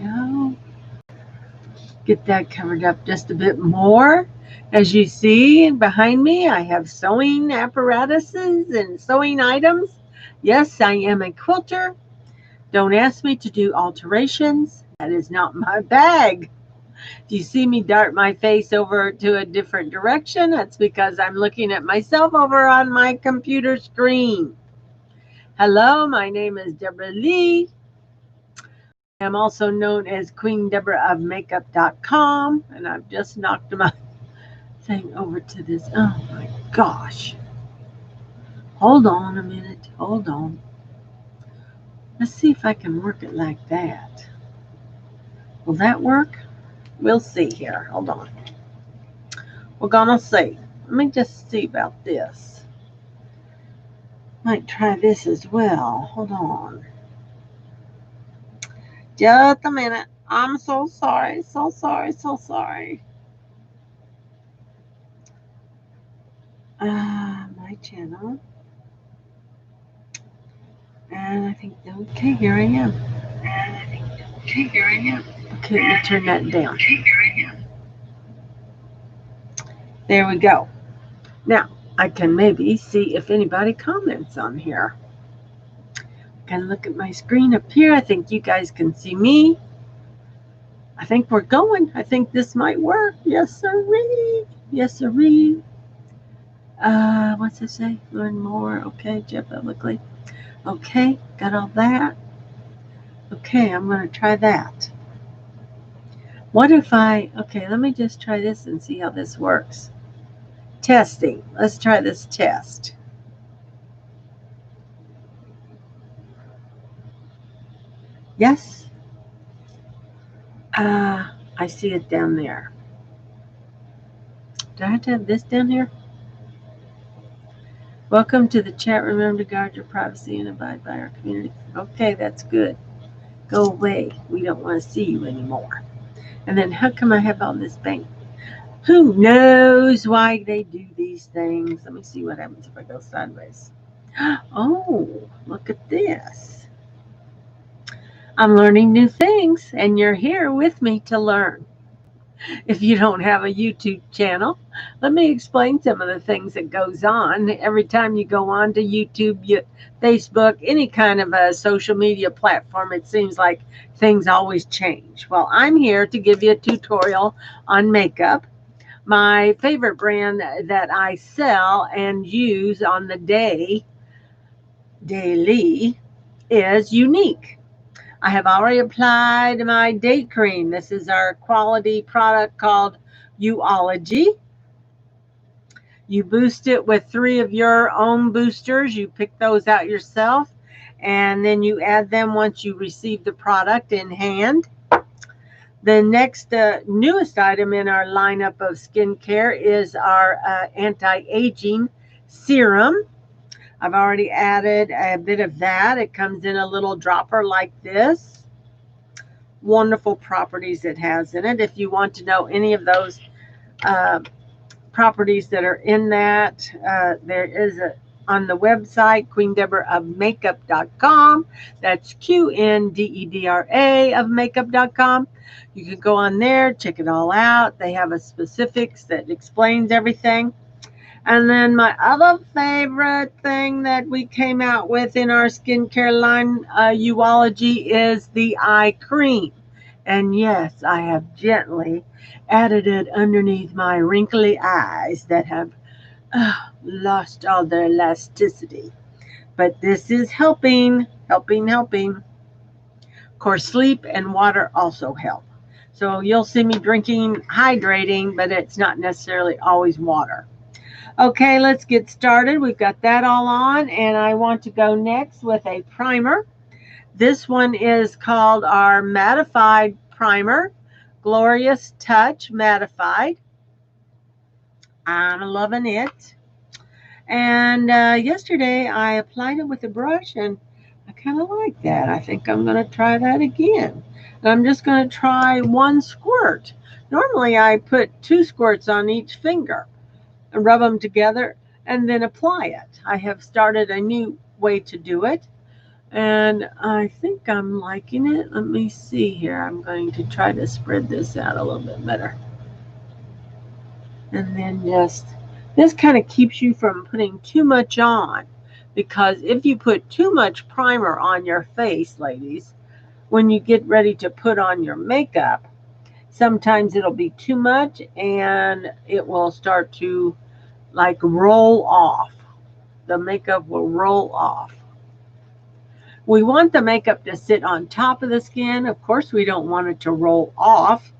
go. Get that covered up just a bit more. As you see behind me, I have sewing apparatuses and sewing items. Yes, I am a quilter. Don't ask me to do alterations. That is not my bag. If you see me dart my face over to a different direction, that's because I'm looking at myself over on my computer screen. Hello, my name is Deborah Lee. I am also known as QnDebra of Makeup.com, and I've just knocked my thing over to this. Oh my gosh. Hold on a minute. Hold on. Let's see if I can work it like that. Will that work? We'll see here. Hold on. We're gonna see. Let me just see about this. Might try this as well. Hold on. Just a minute. I'm so sorry. So sorry. So sorry. My channel. And I think, okay, here I am. Okay, here I am. Okay, let me turn that down. Okay, here I am. There we go. Now, I can maybe see if anybody comments on here. I can look at my screen up here. I think you guys can see me. I think we're going. I think this might work. Yes, sirree. Yes, sirree. What's it say? Learn more. Okay, Jeff publicly. Okay, got all that. Okay, I'm going to try that. What if okay, let me just try this and see how this works. Testing. Let's try this test. Yes? I see it down there. Do I have to have this down here? Welcome to the chat. Remember to guard your privacy and abide by our community. Okay, that's good. Go away. We don't want to see you anymore. And then how come I have all this bank? Who knows why they do these things? Let me see what happens if I go sideways. Oh, look at this. I'm learning new things, and you're here with me to learn. If you don't have a YouTube channel, let me explain some of the things that goes on. Every time you go on to YouTube, Facebook, any kind of a social media platform, it seems like things always change. Well, I'm here to give you a tutorial on makeup. My favorite brand that I sell and use on the daily is Younique. I have already applied my date cream. This is our quality product called Younique. You boost it with 3 of your own boosters. You pick those out yourself, and then you add them once you receive the product in hand. The next newest item in our lineup of skincare is our anti-aging serum. I've already added a bit of that. It comes in a little dropper like this. Wonderful properties it has in it. If you want to know any of those properties that are in that, there is on the website, QnDebra of Makeup.com. That's QnDebra of Makeup.com. You can go on there, check it all out. They have a specifics that explains everything. And then my other favorite thing that we came out with in our skincare line, Younique, is the eye cream. And yes, I have gently added it underneath my wrinkly eyes that have lost all their elasticity. But this is helping. Of course, sleep and water also help. So you'll see me drinking, hydrating, but it's not necessarily always water. Okay, let's get started. We've got that all on, and I want to go next with a primer. This one is called our Mattified Primer, Glorious Touch Mattified. I'm loving it. And yesterday I applied it with a brush, and I kind of like that. I think I'm going to try that again. And I'm just going to try 1 squirt. Normally I put 2 squirts on each finger and rub them together and then apply it. I have started a new way to do it. And I think I'm liking it. Let me see here. I'm going to try to spread this out a little bit better. And then just, this kind of keeps you from putting too much on. Because if you put too much primer on your face, ladies, when you get ready to put on your makeup, sometimes it'll be too much and it will start to like roll off. The makeup will roll off. We want the makeup to sit on top of the skin. Of course, we don't want it to roll off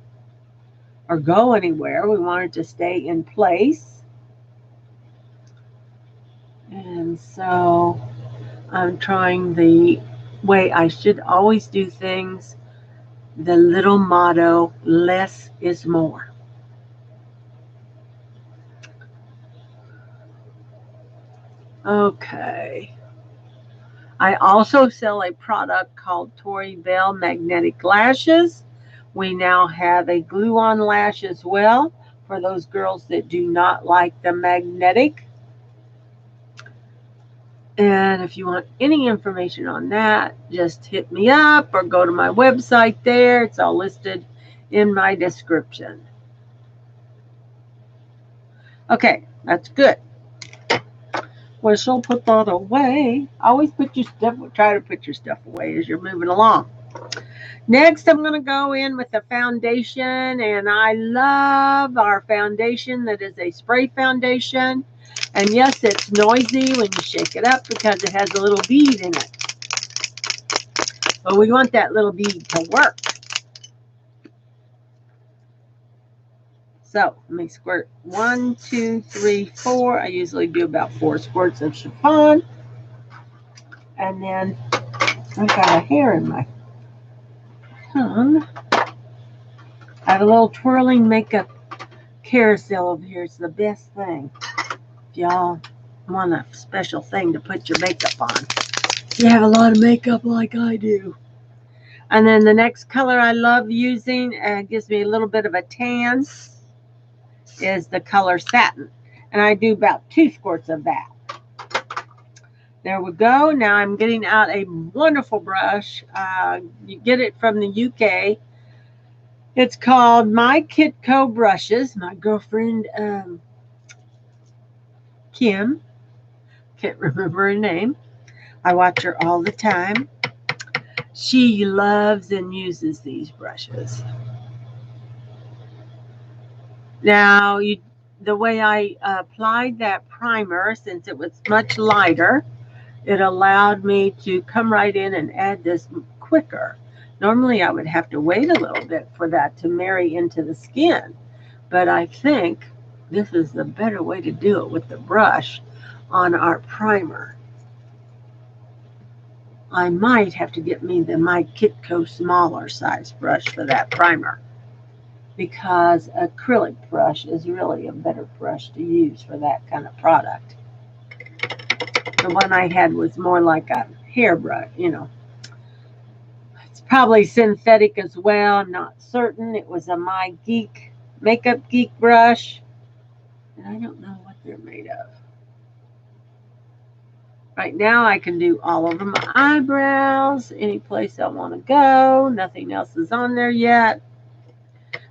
or go anywhere. We want it to stay in place. And so I'm trying the way I should always do things, the little motto, less is more. Okay. I also sell a product called Tori Belle Magnetic Lashes. We now have a glue-on lash as well for those girls that do not like the magnetic. And if you want any information on that, just hit me up or go to my website there. It's all listed in my description. Okay, that's good. We shall put that away. Always put your stuff, try to put your stuff away as you're moving along. Next, I'm going to go in with the foundation, and I love our foundation that is a spray foundation. And yes, it's noisy when you shake it up because it has a little bead in it. But we want that little bead to work. So let me squirt 1, 2, 3, 4. I usually do about 4 squirts of chiffon. And then I've got a hair in my tongue. I have a little twirling makeup carousel over here. It's the best thing. If y'all want a special thing to put your makeup on. If you have a lot of makeup like I do. And then the next color I love using, gives me a little bit of a tan, is the color Satin. And I do about 2 squirts of that. There we go. Now I'm getting out a wonderful brush. You get it from the UK. It's called My Kitco Brushes. My girlfriend, Kim, can't remember her name. I watch her all the time. She loves and uses these brushes. Now, the way I applied that primer, since it was much lighter, it allowed me to come right in and add this quicker. Normally, I would have to wait a little bit for that to marry into the skin, but I think this is the better way to do it with the brush on our primer. I might have to get me the My Kitco smaller size brush for that primer, because acrylic brush is really a better brush to use for that kind of product. The one I had was more like a hairbrush, It's probably synthetic as well. I'm not certain. It was a My Geek Makeup Geek brush, and I don't know what they're made of. Right now I can do all over my eyebrows, any place I want to go. Nothing else is on there yet.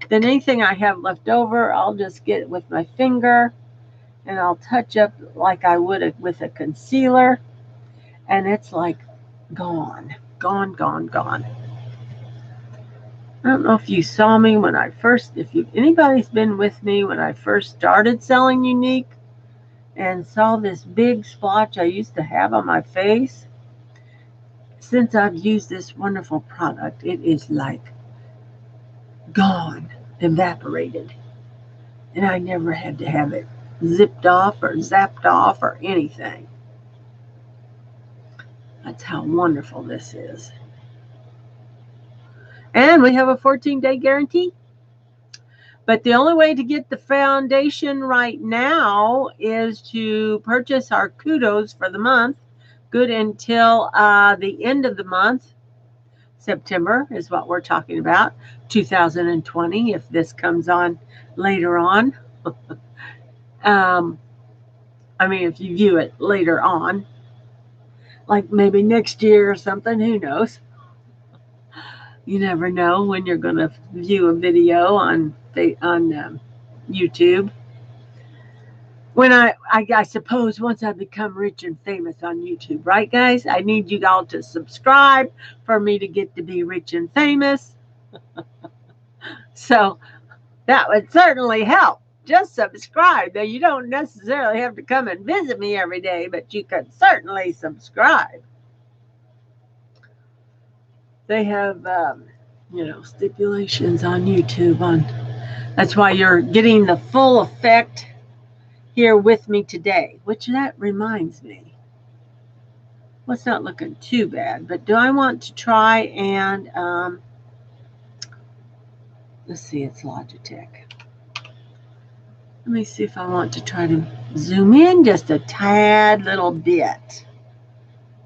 Then anything I have left over, I'll just get it with my finger and I'll touch up like I would with a concealer. And it's like gone, gone, gone, gone. I don't know if you saw me when I first, anybody's been with me when I first started selling Younique and saw this big splotch I used to have on my face. Since I've used this wonderful product, it is like gone, evaporated. And I never had to have it zipped off or zapped off or anything. That's how wonderful this is. And we have a 14-day guarantee. But the only way to get the foundation right now is to purchase our kudos for the month, good until the end of the month. September is what we're talking about, 2020, if this comes on later on. If you view it later on, like maybe next year or something. Who knows? You never know when you're going to view a video on YouTube. When I suppose once I become rich and famous on YouTube, right, guys? I need you all to subscribe for me to get to be rich and famous. So that would certainly help. Just subscribe. Now, you don't necessarily have to come and visit me every day, but you can certainly subscribe. They have, stipulations on YouTube. That's why you're getting the full effect here with me today. Which that reminds me. Well, it's not looking too bad, but do I want to try and let's see, it's Logitech. Let me see if I want to try to zoom in just a tad little bit.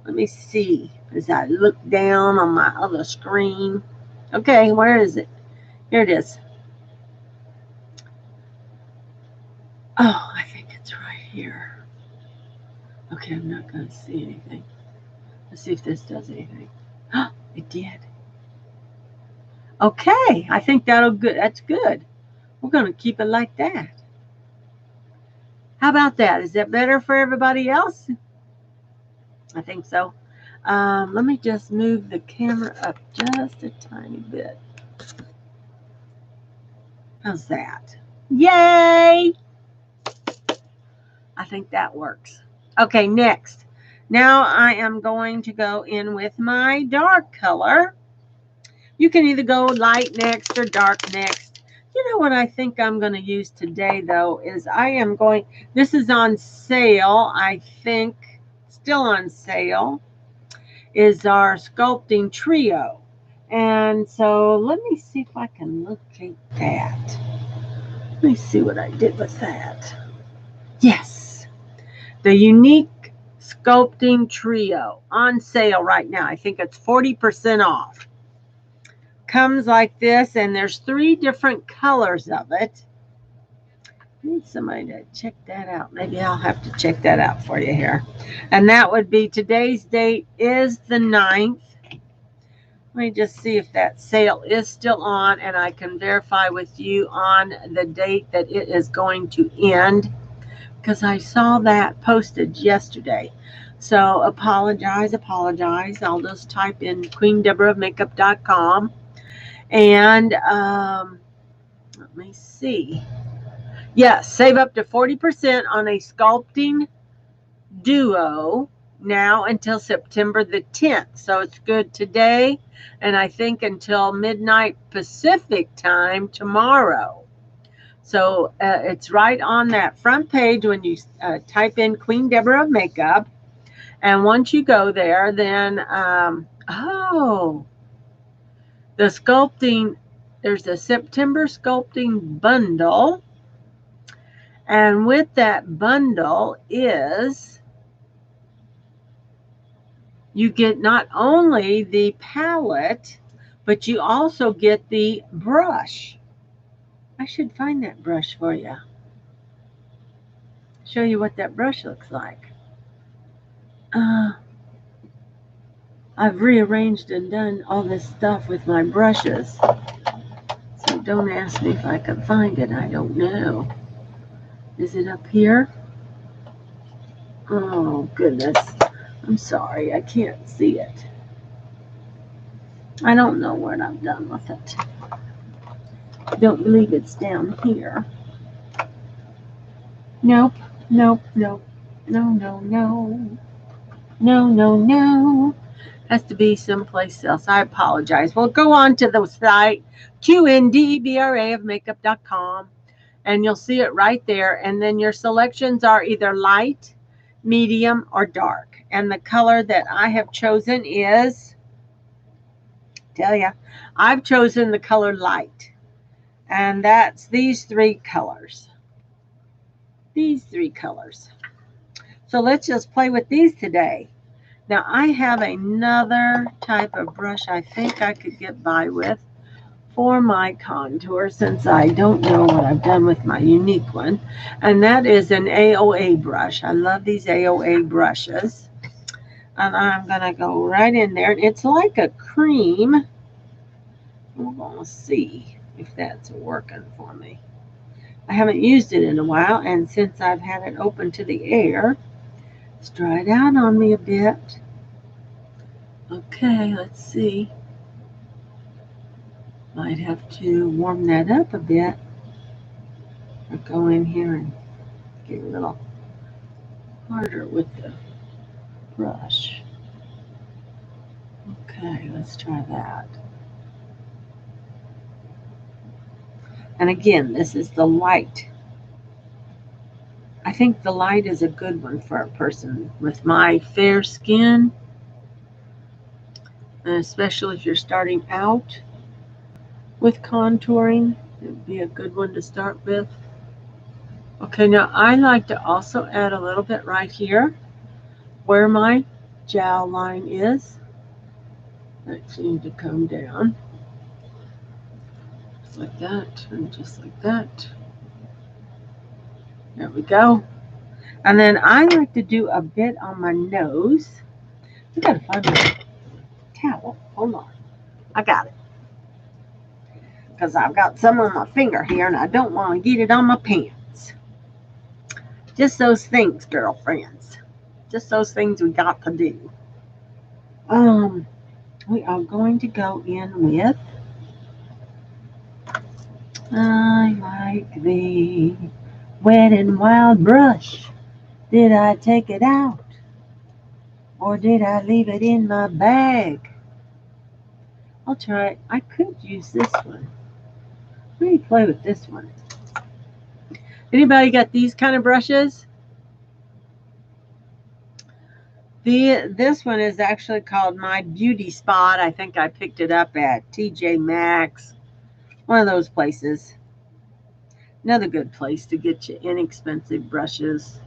Let me see as I look down on my other screen. Okay, where is it? Here it is. Oh, I think it's right here. Okay, I'm not going to see anything. Let's see if this does anything. Oh, it did. Okay, I think that's good. We're going to keep it like that. How about that? Is that better for everybody else? I think so. Let me just move the camera up just a tiny bit. How's that? Yay! I think that works. Okay, next. Now I am going to go in with my dark color. You can either go light next or dark next. You know what I think I'm going to use today, though, is this is on sale, I think, still on sale, is our Sculpting Trio. And so let me see if I can locate that. Let me see what I did with that. Yes, the Younique Sculpting Trio on sale right now. I think it's 40% off. Comes like this, and there's 3 different colors of it. I need somebody to check that out. Maybe I'll have to check that out for you here. And that would be, today's date is the 9th. Let me just see if that sale is still on, and I can verify with you on the date that it is going to end, because I saw that posted yesterday. So apologize. I'll just type in QnDebra.makeup.com. And let me see. Yes, save up to 40% on a sculpting duo now until September the 10th. So it's good today, and I think until midnight Pacific time tomorrow. So it's right on that front page when you type in QnDebra Makeup. And once you go there, then, the sculpting, there's a September sculpting bundle. And with that bundle is, you get not only the palette, but you also get the brush. I should find that brush for you. Show you what that brush looks like. I've rearranged and done all this stuff with my brushes. So don't ask me if I can find it. I don't know. Is it up here? Oh, goodness. I'm sorry. I can't see it. I don't know what I've done with it. I don't believe it's down here. Nope. No. Has to be someplace else. I apologize. Well, go on to the site, QnDebra of makeup.com, and you'll see it right there. And then your selections are either light, medium, or dark. And the color that I have chosen is, I've chosen the color light. And that's these 3 colors. So let's just play with these today. Now, I have another type of brush I think I could get by with for my contour, since I don't know what I've done with my Younique one. And that is an AOA brush. I love these AOA brushes. And I'm going to go right in there. It's like a cream. We're going to see if that's working for me. I haven't used it in a while, and since I've had it open to the air, it's dried out on me a bit. Okay, let's see. Might have to warm that up a bit. Or go in here and get a little harder with the brush. Okay, let's try that. And again, this is the light. I think the light is a good one for a person with my fair skin, and especially if you're starting out with contouring, it would be a good one to start with. Okay, now I like to also add a little bit right here where my jowl line is. That seems to come down. Just like that, and just like that. There we go. And then I like to do a bit on my nose. I gotta find my towel. Hold on. I got it. Because I've got some on my finger here and I don't want to get it on my pants. Just those things, girlfriends. Just those things we got to do. We are going to go in with I like the Wet and Wild brush. Did I take it out? Or did I leave it in my bag? I'll try it. I could use this one. Let me play with this one. Anybody got these kind of brushes? This one is actually called My Beauty Spot. I think I picked it up at TJ Maxx. One of those places. Another good place to get you inexpensive brushes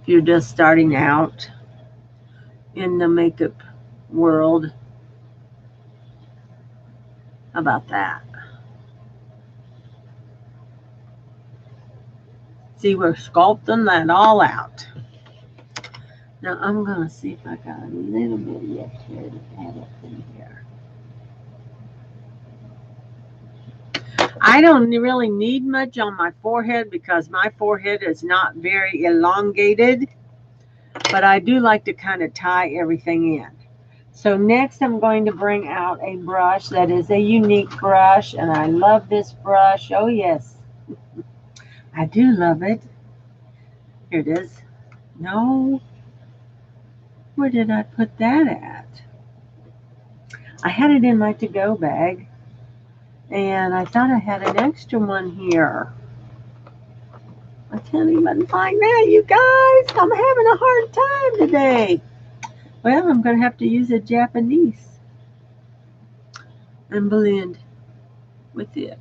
if you're just starting out in the makeup world. How about that? See, we're sculpting that all out. Now I'm going to see if I got a little bit yet here to add up in here. I don't really need much on my forehead because my forehead is not very elongated, but I do like to kind of tie everything in. So next I'm going to bring out a brush that is a Younique brush, and I love this brush. Oh yes, I do love it. Here it is. No, where did I put that at? I had it in my to-go bag, and I thought I had an extra one here. I can't even find that, you guys. I'm having a hard time today. Well, I'm going to have to use a Japanese and blend with it.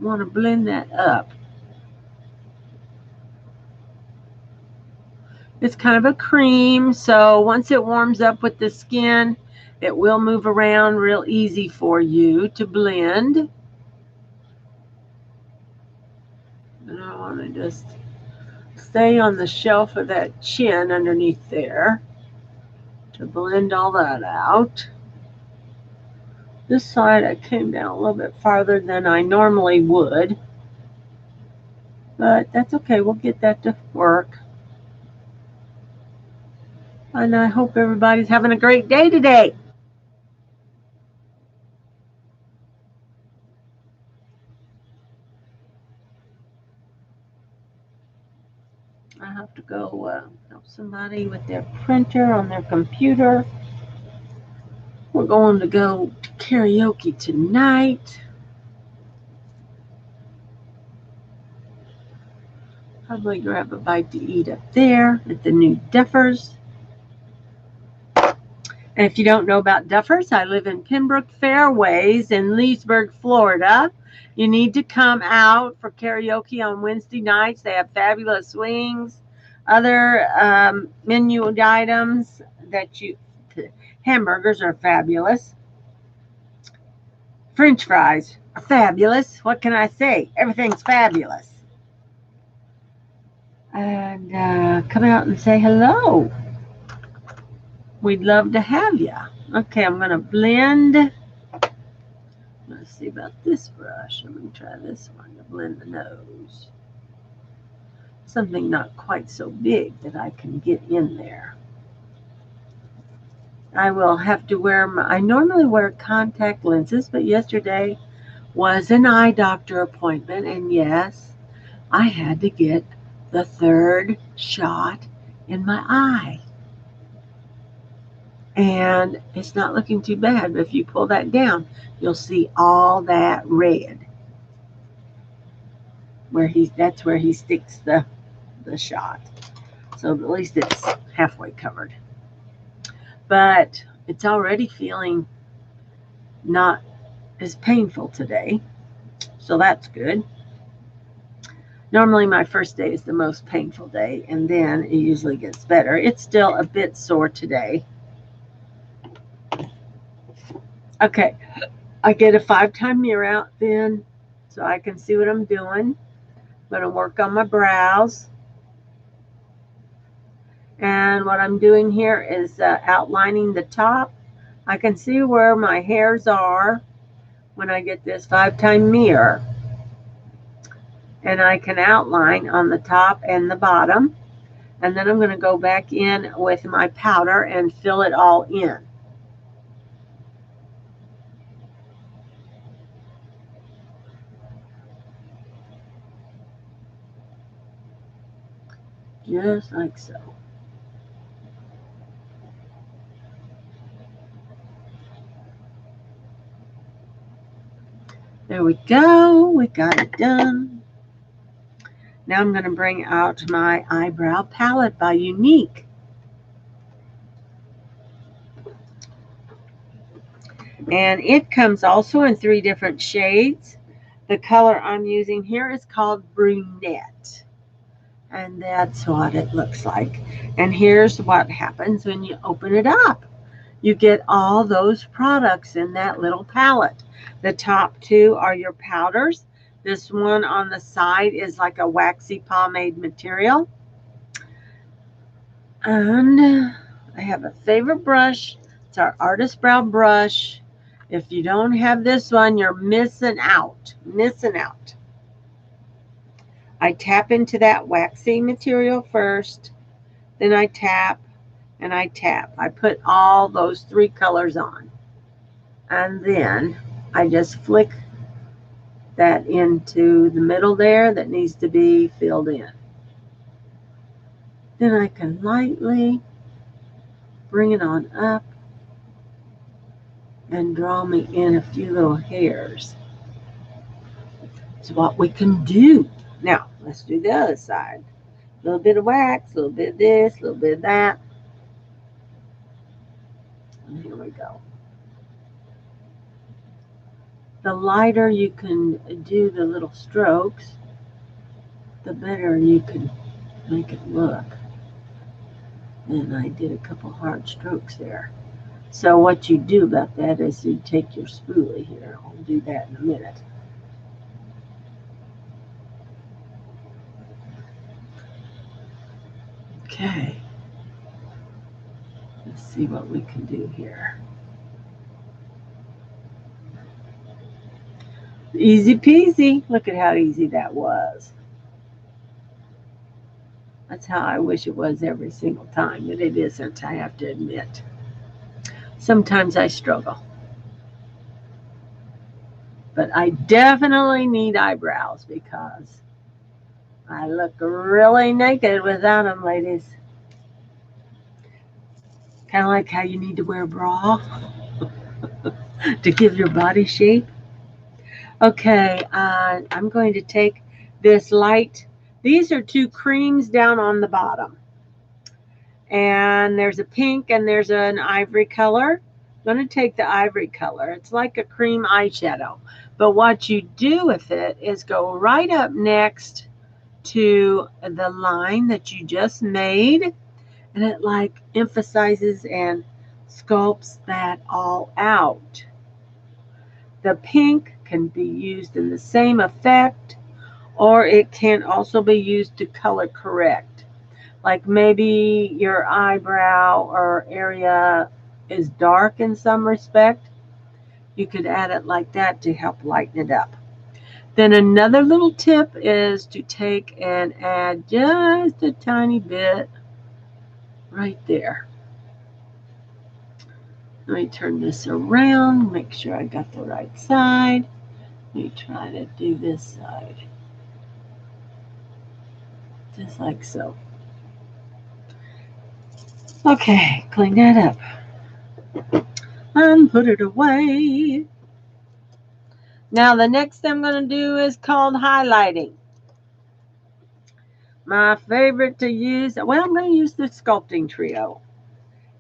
I want to blend that up. It's kind of a cream, so once it warms up with the skin, it will move around real easy for you to blend. And I want to just stay on the shelf of that chin underneath there to blend all that out. This side I came down a little bit farther than I normally would, but that's okay. We'll get that to work. And I hope everybody's having a great day today. I have to go help somebody with their printer on their computer. We're going to go to karaoke tonight. Probably grab a bite to eat up there at the new Duffers. And if you don't know about Duffers, I live in Pembroke Fairways in Leesburg, Florida. You need to come out for karaoke on Wednesday nights. They have fabulous wings, other menu items hamburgers are fabulous. French fries are fabulous. What can I say? Everything's fabulous. and come out and say hello. We'd love to have you. Okay, I'm going to blend. Let's see about this brush. Let me try this one to blend the nose. Something not quite so big that I can get in there. I will have to wear I normally wear contact lenses, but yesterday was an eye doctor appointment, and yes, I had to get the third shot in my eye. And it's not looking too bad, but if you pull that down, you'll see all that red. That's where he sticks the shot. So at least it's halfway covered. But it's already feeling not as painful today. So that's good. Normally my first day is the most painful day, and then it usually gets better. It's still a bit sore today. Okay, I get a 5-time mirror out then so I can see what I'm doing. I'm going to work on my brows. And what I'm doing here is outlining the top. I can see where my hairs are when I get this 5-time mirror. And I can outline on the top and the bottom. And then I'm going to go back in with my powder and fill it all in. Just like so. There we go. We got it done. Now I'm going to bring out my eyebrow palette by Younique. And it comes also in 3 different shades. The color I'm using here is called Brunette. And that's what it looks like. And here's what happens when you open it up. You get all those products in that little palette. The top 2 are your powders. This one on the side is like a waxy pomade material. And I have a favorite brush. It's our Artist Brow brush. If you don't have this one, you're missing out. Missing out. I tap into that waxy material first. Then I tap and I tap. I put all those 3 colors on. And then I just flick that into the middle there that needs to be filled in. Then I can lightly bring it on up and draw me in a few little hairs. It's what we can do. Now, let's do the other side. A little bit of wax, a little bit of this, a little bit of that. And here we go. The lighter you can do the little strokes, the better you can make it look. And I did a couple hard strokes there. So what you do about that is you take your spoolie here. I'll do that in a minute. Okay. Let's see what we can do here. Easy peasy. Look at how easy that was. That's how I wish it was every single time, but it isn't, I have to admit. Sometimes I struggle. But I definitely need eyebrows because I look really naked without them, ladies. Kind of like how you need to wear a bra to give your body shape. Okay, I'm going to take this light. These are 2 creams down on the bottom. And there's a pink and there's an ivory color. I'm going to take the ivory color. It's like a cream eyeshadow. But what you do with it is go right up next to the line that you just made. And it like emphasizes and sculpts that all out. The pink can be used in the same effect, or it can also be used to color correct. Like maybe your eyebrow or area is dark in some respect. You could add it like that to help lighten it up. Then another little tip is to take and add just a tiny bit right there. Let me turn this around, make sure I got the right side. Let me try to do this side. Just like so. Okay, clean that up. And put it away. Now the next I'm going to do is called highlighting. My favorite to use, well, I'm going to use the Sculpting Trio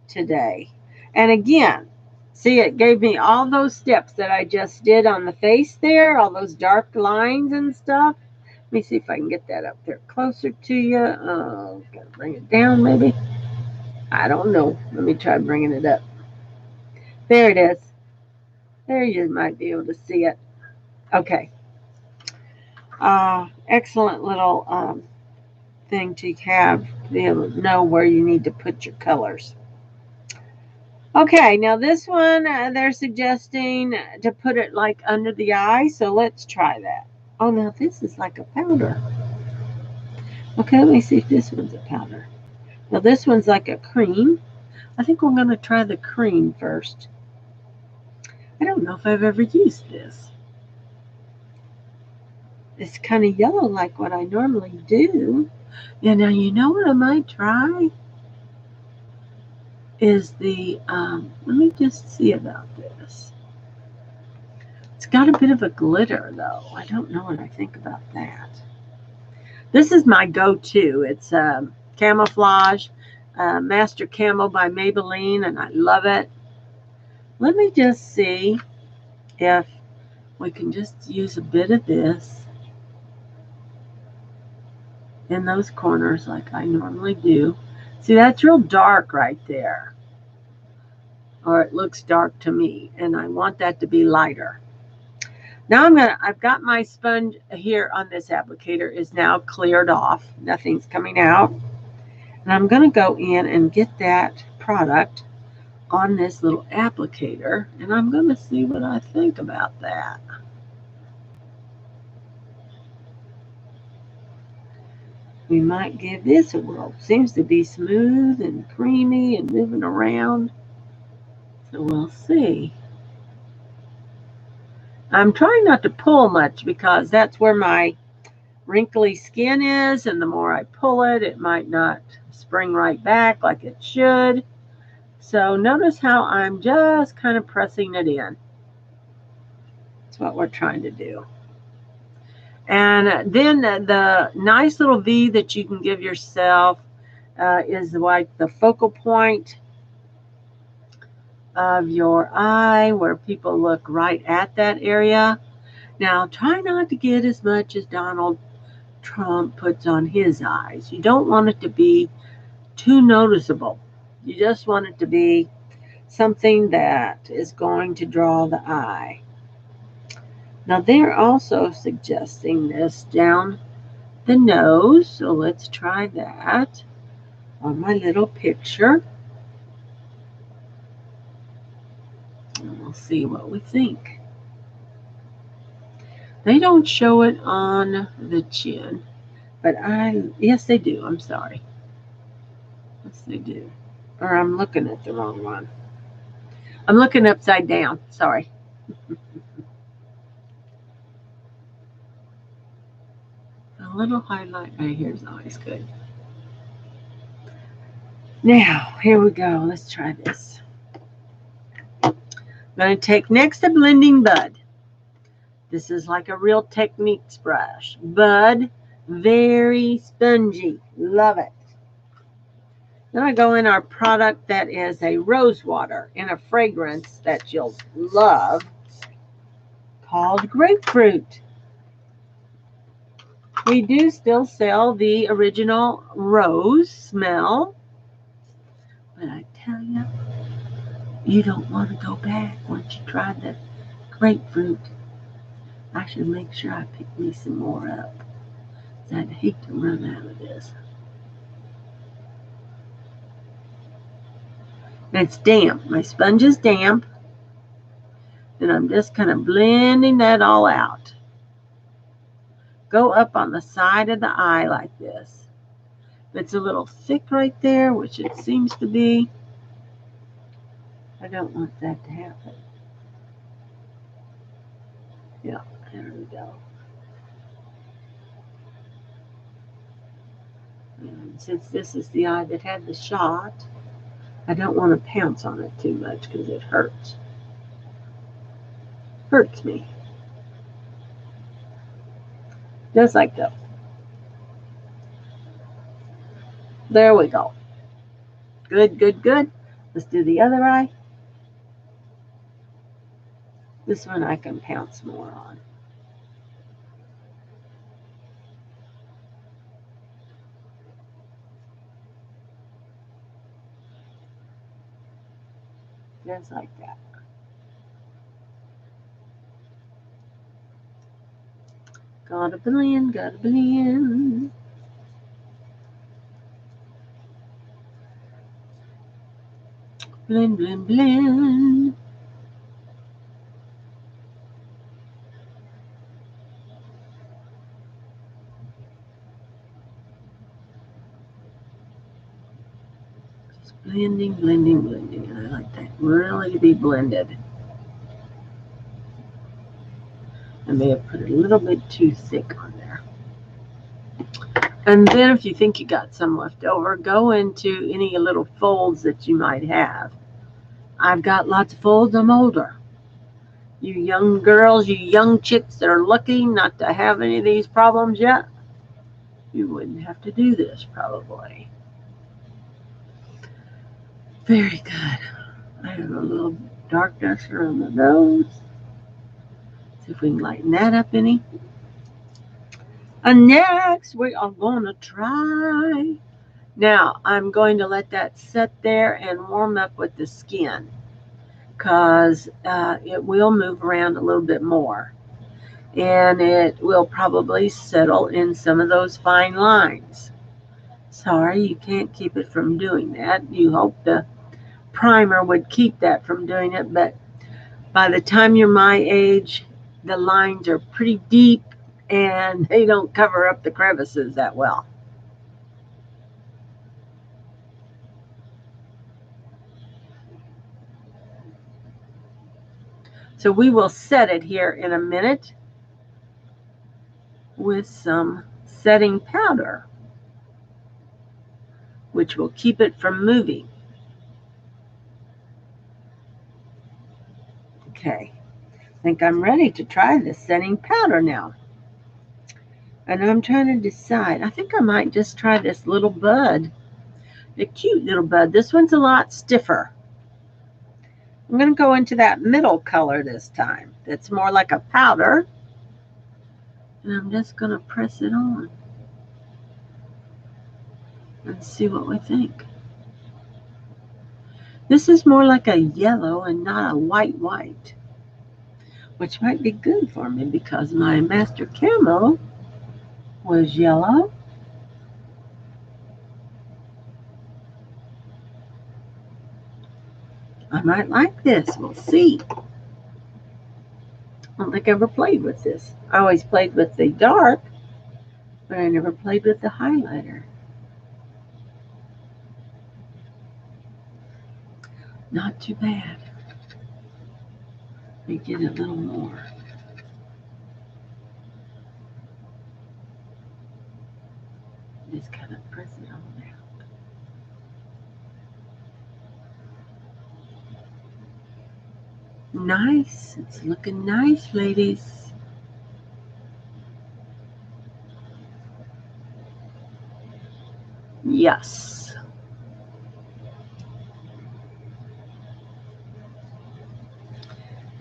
today. And again, see, it gave me all those steps that I just did on the face there, all those dark lines and stuff. Let me see if I can get that up there closer to you. Gotta bring it down maybe. I don't know. Let me try bringing it up. There it is. There you might be able to see it. Okay. Excellent little thing to have to be able to know where you need to put your colors. Okay, now this one, they're suggesting to put it like under the eye, so let's try that. Oh, now this is like a powder. Okay, let me see if this one's a powder. Now this one's like a cream. I think we're going to try the cream first. I don't know if I've ever used this. It's kind of yellow like what I normally do. Yeah, now you know what I might try? Is the, let me just see about this. It's got a bit of a glitter though. I don't know what I think about that. This is my go-to. It's Camouflage Master Camo by Maybelline, and I love it. Let me just see if we can just use a bit of this in those corners like I normally do. See, that's real dark right there. Or it looks dark to me, and I want that to be lighter. Now I've got my sponge here on this applicator is now cleared off. Nothing's coming out. And I'm going to go in and get that product on this little applicator, and I'm going to see what I think about that. We might give this a whirl. Seems to be smooth and creamy and moving around. So we'll see. I'm trying not to pull much because that's where my wrinkly skin is, and the more I pull it, it might not spring right back like it should. So notice how I'm just kind of pressing it in. That's what we're trying to do. And then the nice little V that you can give yourself is like the focal point of your eye where people look right at that area. Now, try not to get as much as Donald Trump puts on his eyes. You don't want it to be too noticeable. You just want it to be something that is going to draw the eye. Now, they're also suggesting this down the nose, so let's try that on my little picture. And we'll see what we think. They don't show it on the chin, but yes, they do. I'm sorry. Yes, they do. Or I'm looking at the wrong one. I'm looking upside down. Sorry. A little highlight right here is always good. Now, here we go. Let's try this. I'm going to take next a blending bud. This is like a Real Techniques brush. Bud, very spongy. Love it. Then I go in our product that is a rose water in a fragrance that you'll love called Grapefruit. We do still sell the original rose smell, but I tell you, you don't want to go back once you try the grapefruit. I should make sure I pick me some more up. I'd hate to run out of this. And it's damp. My sponge is damp. And I'm just kind of blending that all out. Go up on the side of the eye like this. If it's a little thick right there, which it seems to be, I don't want that to happen. Yeah, there we go. And since this is the eye that had the shot, I don't want to pounce on it too much because it hurts. Hurts me. Just like that. There we go. Good, good, good. Let's do the other eye. This one I can pounce more on. Just like that. Gotta blend, gotta blend. Blend, blend, blend. Just blending, blending, blending. And I like that really to be blended. I may have put it a little bit too thick on there. And then if you think you got some left over, go into any little folds that you might have. I've got lots of folds. I'm older. You young girls, you young chicks that are lucky not to have any of these problems yet, you wouldn't have to do this probably. Very good. I have a little darkness around the nose. See if we can lighten that up any. And next we are going to try. Now I'm going to let that set there and warm up with the skin because it will move around a little bit more. And it will probably settle in some of those fine lines. Sorry, you can't keep it from doing that. You hope the primer would keep that from doing it, but by the time you're my age, the lines are pretty deep and they don't cover up the crevices that well. So we will set it here in a minute with some setting powder, which will keep it from moving. Okay, I think I'm ready to try this setting powder now. And I'm trying to decide. I think I might just try this little bud. The cute little bud. This one's a lot stiffer. I'm going to go into that middle color this time. It's more like a powder. And I'm just going to press it on. And see what we think. This is more like a yellow and not a white. Which might be good for me because my Master Camo was yellow. I might like this. We'll see. I don't think I ever played with this. I always played with the dark, but I never played with the highlighter. Not too bad. Let me get a little more. Just kind of press it on there. Nice. It's looking nice, ladies. Yes.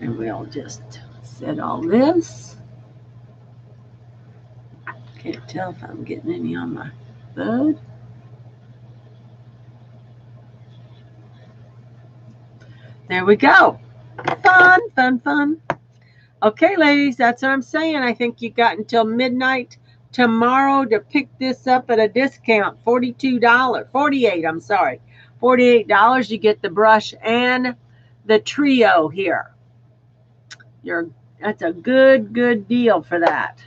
And we'll just set all this. Can't tell if I'm getting any on my bud. There we go. Fun, fun, fun. Okay, ladies, that's what I'm saying. I think you got until midnight tomorrow to pick this up at a discount, $42, $48, I'm sorry, $48. You get the brush and the trio here. That's a good deal for that.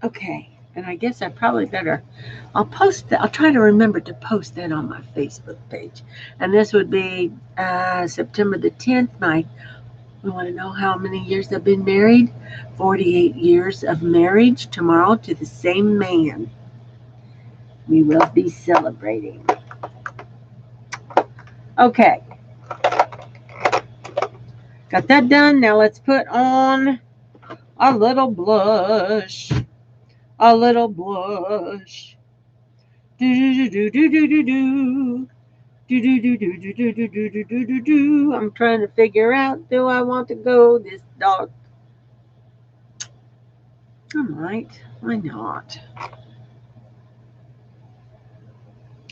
Okay, and I guess I probably better, I'll try to remember to post that on my Facebook page. And this would be September the 10th. We want to know how many years I've been married. 48 years of marriage tomorrow to the same man. We will be celebrating. Okay. Got that done. Now let's put on a little blush. A little blush. Do-do-do-do-do-do-do. Do-do-do-do-do-do-do-do-do-do. I'm trying to figure out, do I want to go this dark? I might. Why not?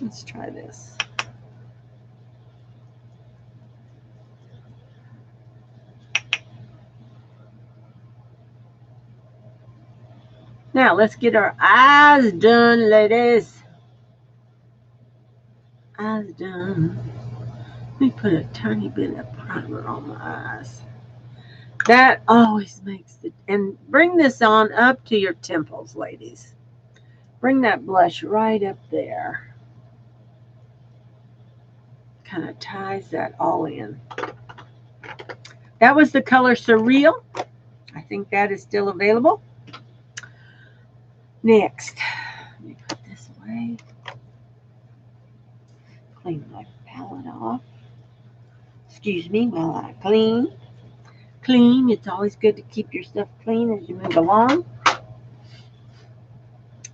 Let's try this. Now, let's get our eyes done, ladies. Eyes done. Let me put a tiny bit of primer on my eyes. That always makes it. And bring this on up to your temples, ladies. Bring that blush right up there. Kind of ties that all in. That was the color Surreal. I think that is still available. Next, let me put this away. Clean my palette off. Excuse me while I clean. Clean. It's always good to keep your stuff clean as you move along.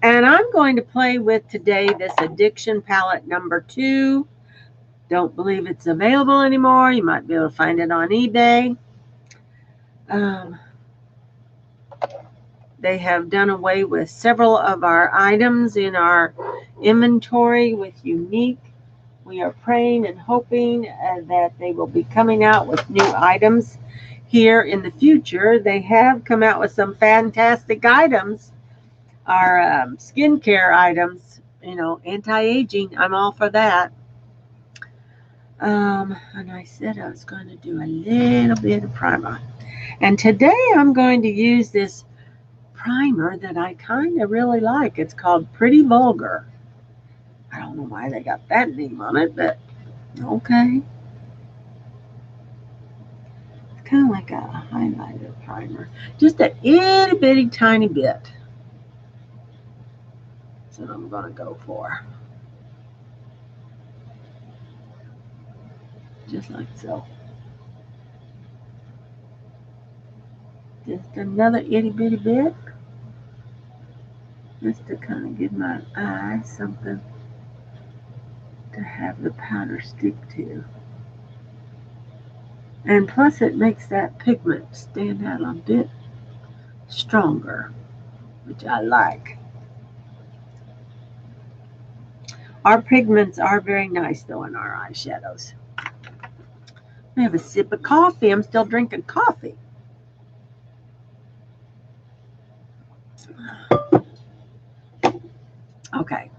And I'm going to play with today this Addiction palette number 2. Don't believe it's available anymore. You might be able to find it on eBay. They have done away with several of our items in our inventory with Younique. We are praying and hoping that they will be coming out with new items here in the future. They have come out with some fantastic items. Our skincare items, anti-aging. I'm all for that. And I said I was going to do a little bit of primer. And today I'm going to use this primer that I kind of really like. It's called Pretty Vulgar. I don't know why they got that name on it, but okay. It's kind of like a highlighter primer. Just a itty bitty tiny bit. That's what I'm going to go for. Just like so. Just another itty bitty bit. Just to kind of give my eye something to have the powder stick to. And plus it makes that pigment stand out a bit stronger, which I like. Our pigments are very nice though in our eyeshadows. I have a sip of coffee. I'm still drinking coffee. Okay.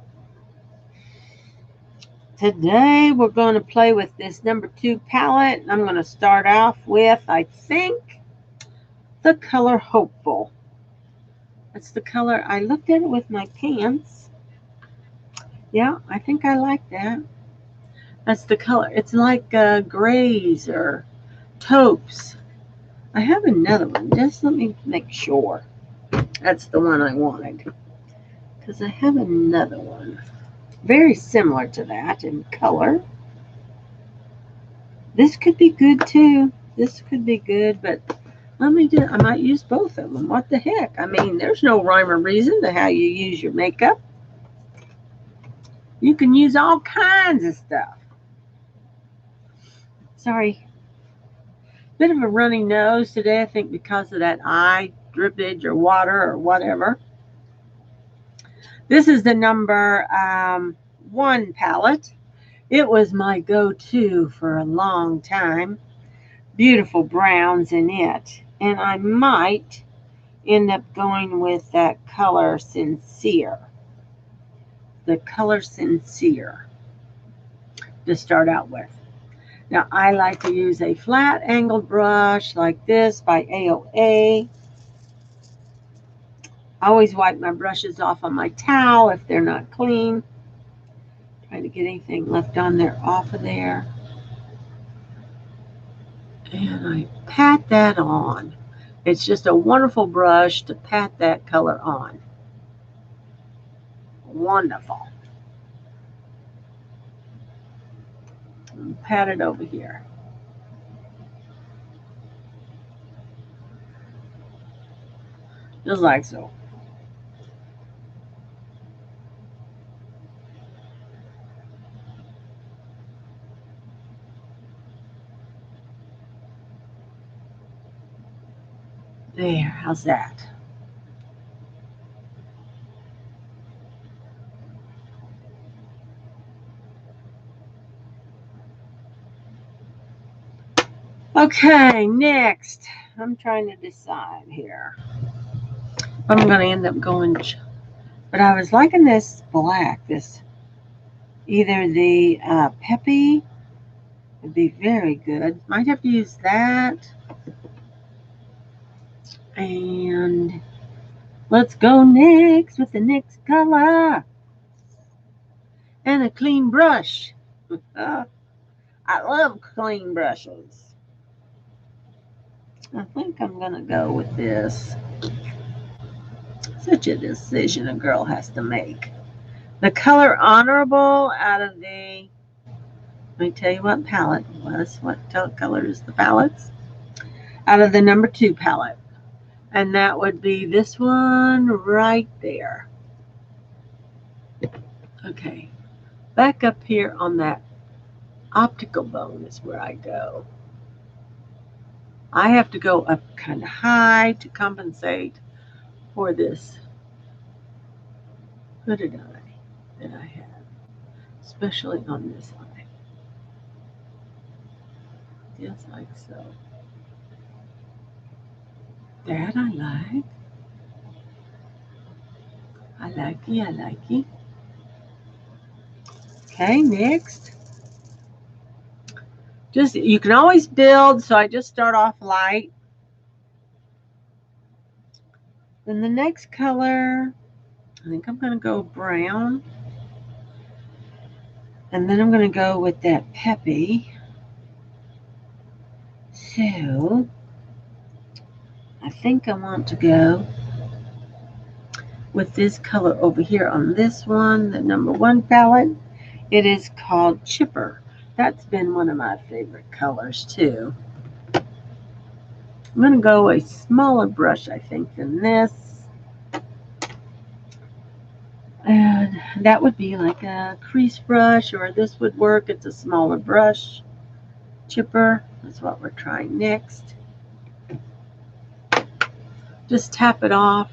Today we're going to play with this number 2 palette. I'm going to start off with, I think, the color Hopeful. That's the color. I looked at it with my pants. Yeah, I think I like that. That's the color. It's like grays or taupes. I have another one. Just let me make sure. That's the one I wanted. Because I have another one. Very similar to that in color. This could be good too. This could be good, but I might use both of them. What the heck? I mean, there's no rhyme or reason to how you use your makeup. You can use all kinds of stuff. Sorry. Bit of a runny nose today, I think because of that eye drippage or water or whatever. This is the number 1 palette. It was my go-to for a long time. Beautiful browns in it. And I might end up going with that color Sincere. The color Sincere to start out with. Now, I like to use a flat angled brush like this by AOA. I always wipe my brushes off on my towel if they're not clean. Try to get anything left on there off of there. And I pat that on. It's just a wonderful brush to pat that color on. Wonderful. And pat it over here. Just like so. There, how's that? Okay, next. I'm trying to decide here. I'm going to end up going, but I was liking this black, this, either the Peppy would be very good. Might have to use that. And let's go next with the next color. And a clean brush. I love clean brushes. I think I'm going to go with this. Such a decision a girl has to make. The color Honorable out of the, let me tell you what palette was. What color is the palettes? Out of the number 2 palette. And that would be this one right there. Okay. Back up here on that optical bone is where I go. I have to go up kind of high to compensate for this hooded eye that I have, especially on this eye. Just like so. That I like. I like it. Okay, next. Just, you can always build, so I just start off light. Then the next color, I think I'm going to go brown. And then I'm going to go with that Peppy. So, I think I want to go with this color over here on this one, the number 1 palette. It is called Chipper. That's been one of my favorite colors too. I'm going to go a smaller brush, I think, than this. And that would be like a crease brush, or this would work. It's a smaller brush. Chipper, that's what we're trying next. Just tap it off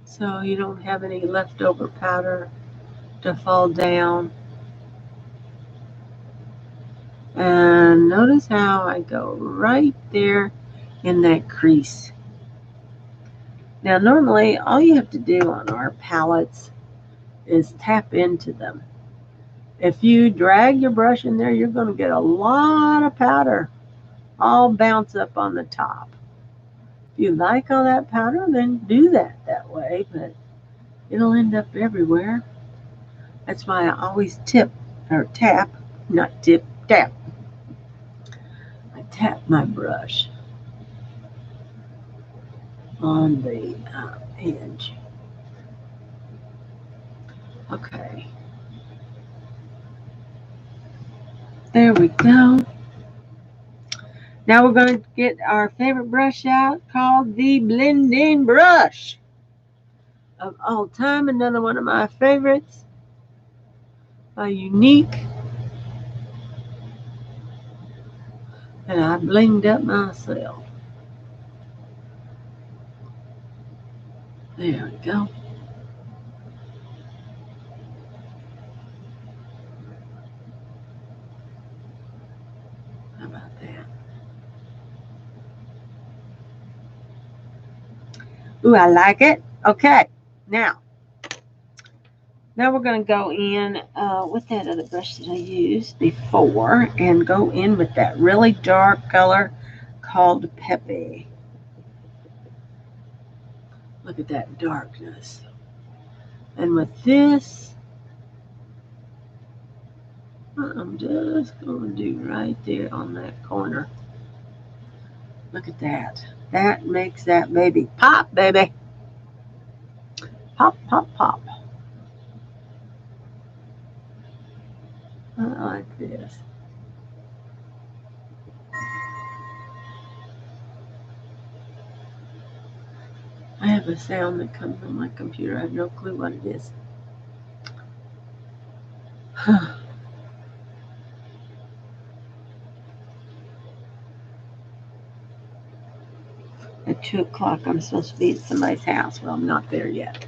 so you don't have any leftover powder to fall down. And notice how I go right there in that crease. Now, normally, all you have to do on our palettes is tap into them. If you drag your brush in there, you're going to get a lot of powder all bounce up on the top. If you like all that powder, then do that way, but it'll end up everywhere. That's why I always tap, not tip, tap. I tap my brush on the edge. Okay. There we go. Now we're going to get our favorite brush out called the blending brush of all time. Another one of my favorites by Younique. And I blinged up myself. There we go. How about that? Ooh, I like it. Okay, now we're going to go in with that other brush that I used before and go in with that really dark color called Pepe. Look at that darkness. And with this, I'm just going to do right there on that corner. Look at that. That makes that baby pop, baby. Pop, pop, pop. I like this. I have a sound that comes on my computer. I have no clue what it is. At 2 o'clock, I'm supposed to be at somebody's house. Well, I'm not there yet.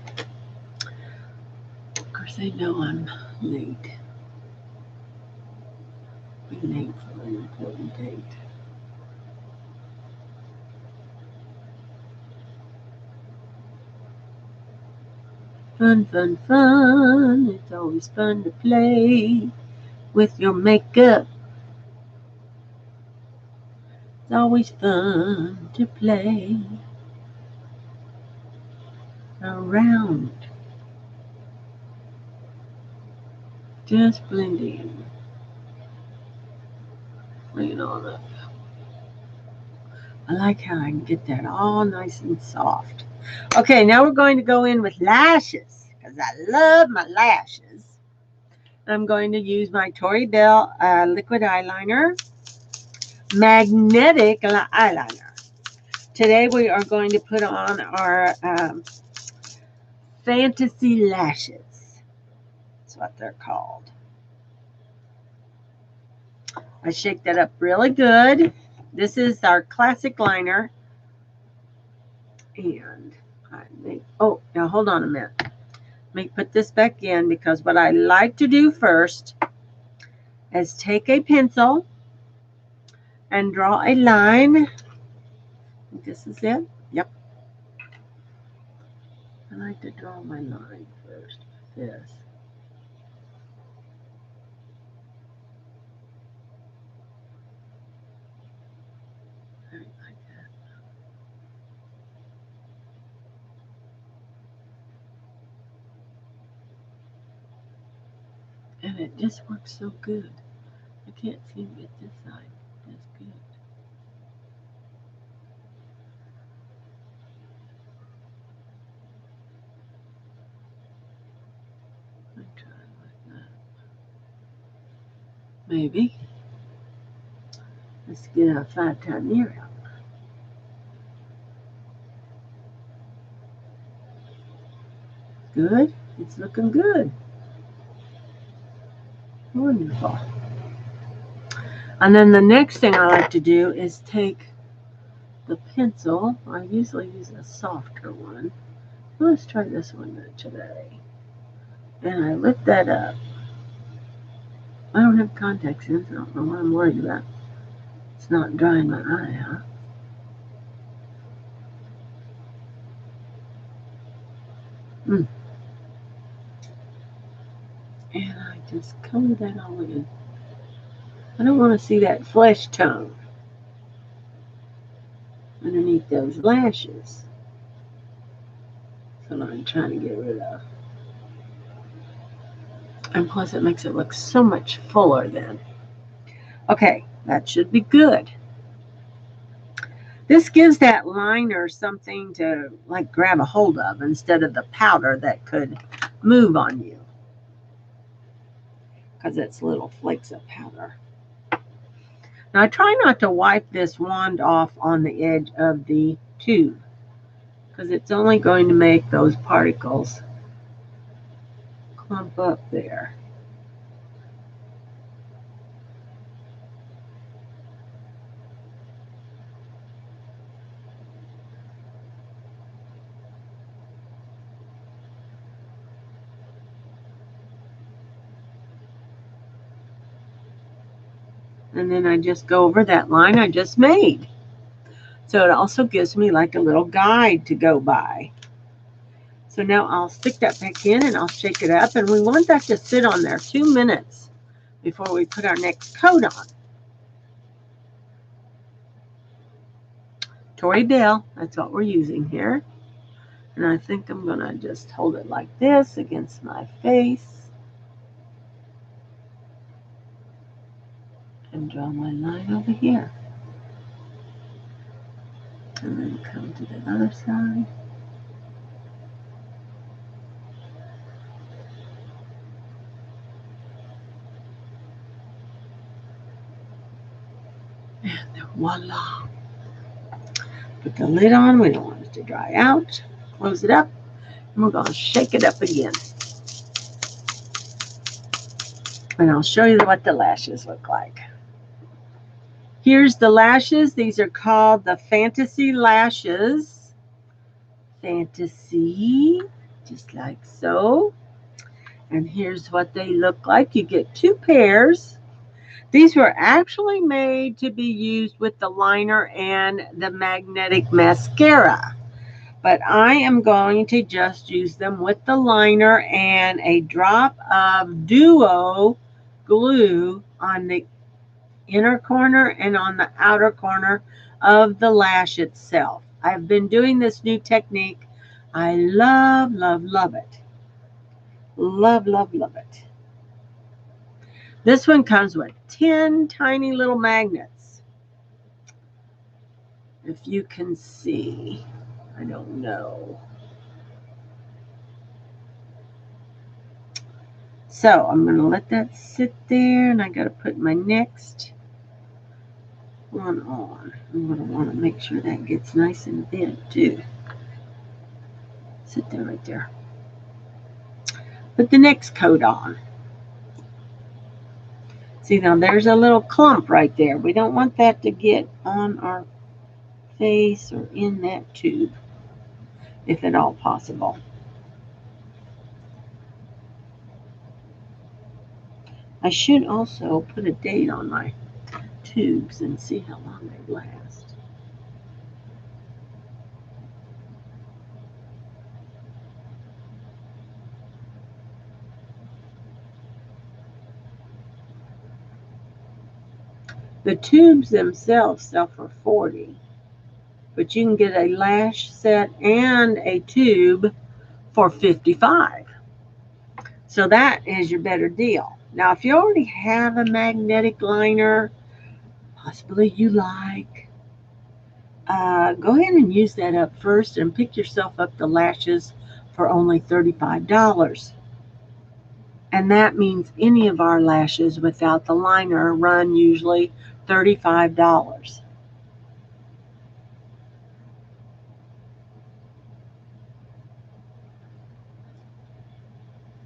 Of course, they know I'm late. Being late for an important date. Fun, fun, fun. It's always fun to play with your makeup. It's always fun to play around. Just blending. Bring it on up. I like how I can get that all nice and soft. Okay, now we're going to go in with lashes because I love my lashes. I'm going to use my Tori Belle liquid eyeliner, magnetic eyeliner. Today we are going to put on our fantasy lashes. That's what they're called. I shake that up really good. This is our classic liner. And I make, oh, now hold on a minute. Let me put this back in because what I like to do first is take a pencil and draw a line. This is it. Yep. I like to draw my line first with this. Like that. And it just works so good. I can't seem to get this side. That's good. I try like that. Maybe. Let's get our 5-time mirror out. Good. It's looking good. Wonderful. And then the next thing I like to do is take the pencil. I usually use a softer one. Let's try this one today. And I lift that up. I don't have contacts in, so I don't know what I'm worried about. It's not drying my eye out. And I just color that all in. I don't want to see that flesh tone underneath those lashes. That's what I'm trying to get rid of. And plus it makes it look so much fuller then. Okay, that should be good. This gives that liner something to like grab a hold of instead of the powder that could move on you. Because it's little flakes of powder. Now I try not to wipe this wand off on the edge of the tube because it's only going to make those particles clump up there. And then I just go over that line I just made. So it also gives me like a little guide to go by. So now I'll stick that back in and I'll shake it up. And we want that to sit on there 2 minutes before we put our next coat on. Tori Belle, that's what we're using here. And I think I'm going to just hold it like this against my face. And draw my line over here. And then come to the other side. And voila. Put the lid on. We don't want it to dry out. Close it up. And we're going to shake it up again. And I'll show you what the lashes look like. Here's the lashes. These are called the Fantasy Lashes. Fantasy, just like so. And here's what they look like. You get 2 pairs. These were actually made to be used with the liner and the magnetic mascara. But I am going to just use them with the liner and a drop of duo glue on the inner corner and on the outer corner of the lash itself. I've been doing this new technique. I love, love, love it. Love, love, love it. This one comes with 10 tiny little magnets. If you can see, I don't know. So I'm going to let that sit there, and I got to put my next one on. I'm going to want to make sure that gets nice and bent too. Sit there right there. Put the next coat on. See, now there's a little clump right there. We don't want that to get on our face or in that tube, if at all possible. I should also put a date on my tubes and see how long they last. The tubes themselves sell for $40, but you can get a lash set and a tube for $55. So that is your better deal. Now, if you already have a magnetic liner, possibly you like, go ahead and use that up first and pick yourself up the lashes for only $35. And that means any of our lashes without the liner run usually $35.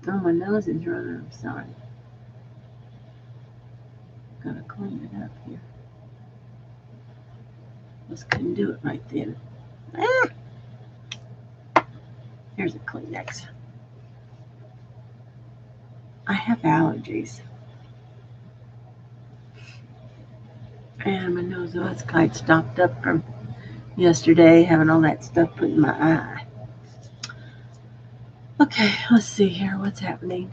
Oh, my nose is running. I'm sorry. Gotta clean it up here. Just couldn't do it right then. Here's a Kleenex. I have allergies. And my nose was quite stopped up from yesterday, having all that stuff put in my eye. Okay, let's see here what's happening.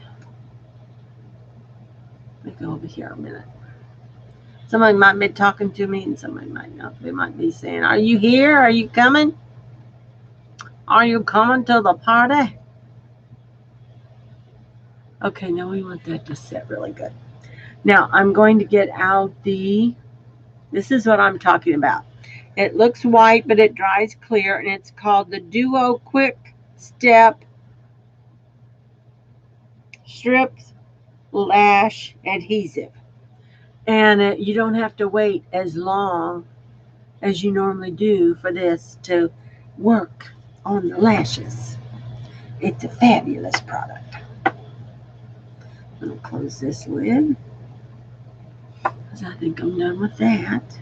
Let me go over here a minute. Somebody might be talking to me and somebody might not. They might be saying, "Are you here? Are you coming? Are you coming to the party?" Okay, now we want that to set really good. Now I'm going to get out this is what I'm talking about. It looks white, but it dries clear, and it's called the Duo Quick Step Strips Lash Adhesive. And you don't have to wait as long as you normally do for this to work on the lashes. It's a fabulous product. I'm going to close this lid because I think I'm done with that.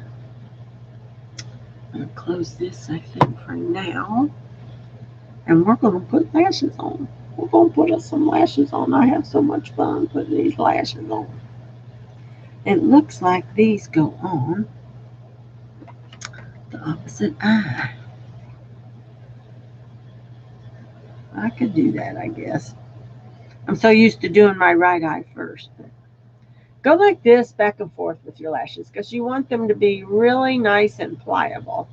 I'm going to close this, I think, for now. And we're going to put lashes on. We're going to put us some lashes on. I have so much fun putting these lashes on. It looks like these go on the opposite eye. I could do that, I guess. I'm so used to doing my right eye first. Go like this back and forth with your lashes because you want them to be really nice and pliable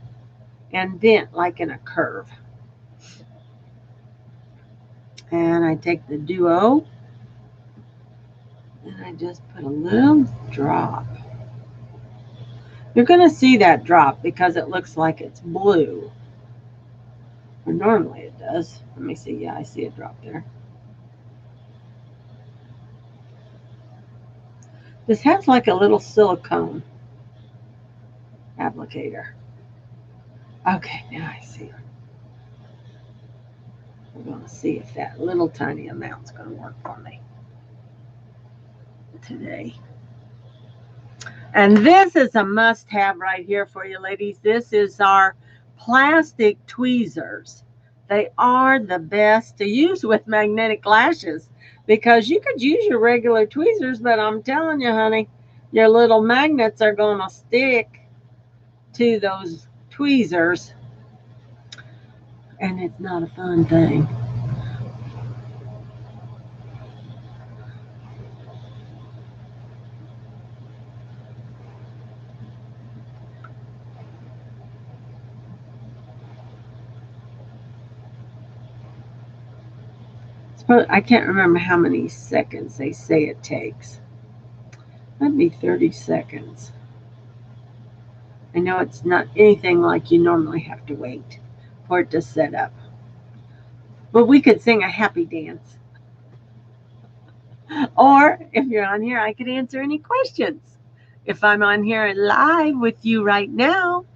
and bent like in a curve. And I take the duo and I just put a little drop. You're going to see that drop because it looks like it's blue. Or normally it does. Let me see. Yeah, I see a drop there. This has like a little silicone applicator. Okay, now I see it. We're going to see if that little tiny amount's going to work for me today. And this is a must-have right here for you, ladies. This is our plastic tweezers. They are the best to use with magnetic lashes because you could use your regular tweezers, but I'm telling you, honey, your little magnets are going to stick to those tweezers, and it's not a fun thing. I can't remember how many seconds they say it takes. That'd be 30 seconds. I know it's not anything like you normally have to wait for it to set up. But we could sing a happy dance. Or if you're on here, I could answer any questions. If I'm on here live with you right now,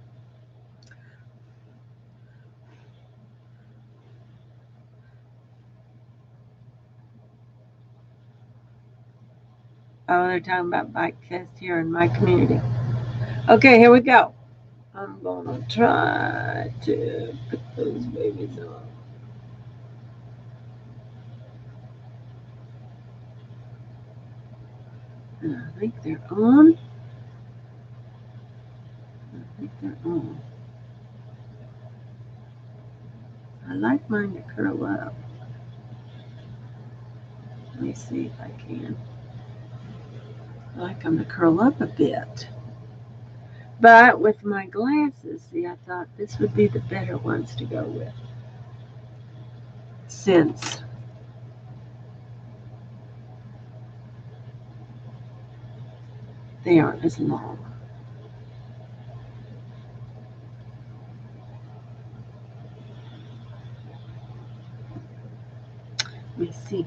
oh, they're talking about Bike Fest here in my community. Okay, here we go. I'm going to try to put those babies on. And I think they're on. I think they're on. I like mine to curl up. Let me see if I can. I like them to curl up a bit. But with my glasses, see, I thought this would be the better ones to go with. Since they aren't as long. Let me see.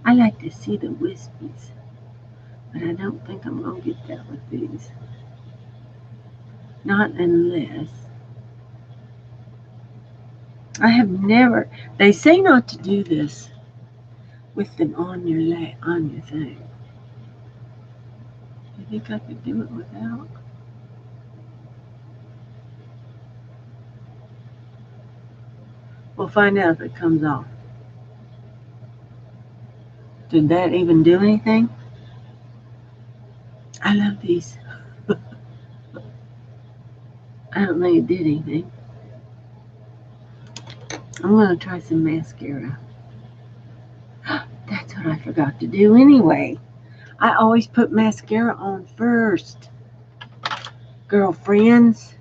I like to see the wispies, but I don't think I'm going to get that with these. Not unless. I have never. They say not to do this with them on your thing. You think I could do it without? We'll find out if it comes off. Did that even do anything? I love these. I don't think it did anything. I'm going to try some mascara. That's what I forgot to do anyway. I always put mascara on first. Girlfriends.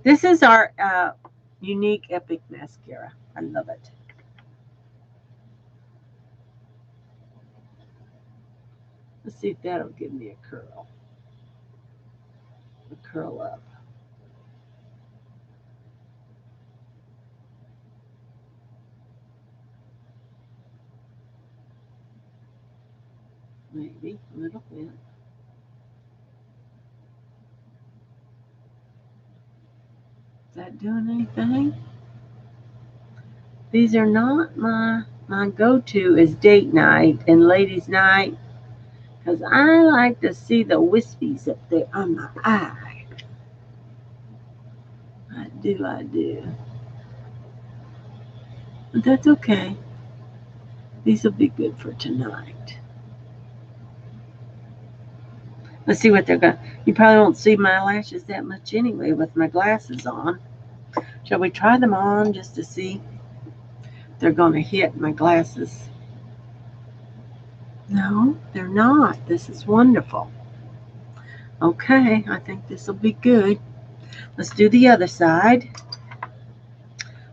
This is our Younique Epic Mascara. I love it. Let's see if that'll give me a curl. A curl up. Maybe a little bit. Is that doing anything? These are not my go-to is date night and ladies night because I like to see the wispies up there on my eye. I do. But that's okay. These will be good for tonight. Let's see what they're going to. You probably won't see my lashes that much anyway with my glasses on. Shall we try them on just to see if they're going to hit my glasses? No, they're not. This is wonderful. Okay, I think this will be good. Let's do the other side.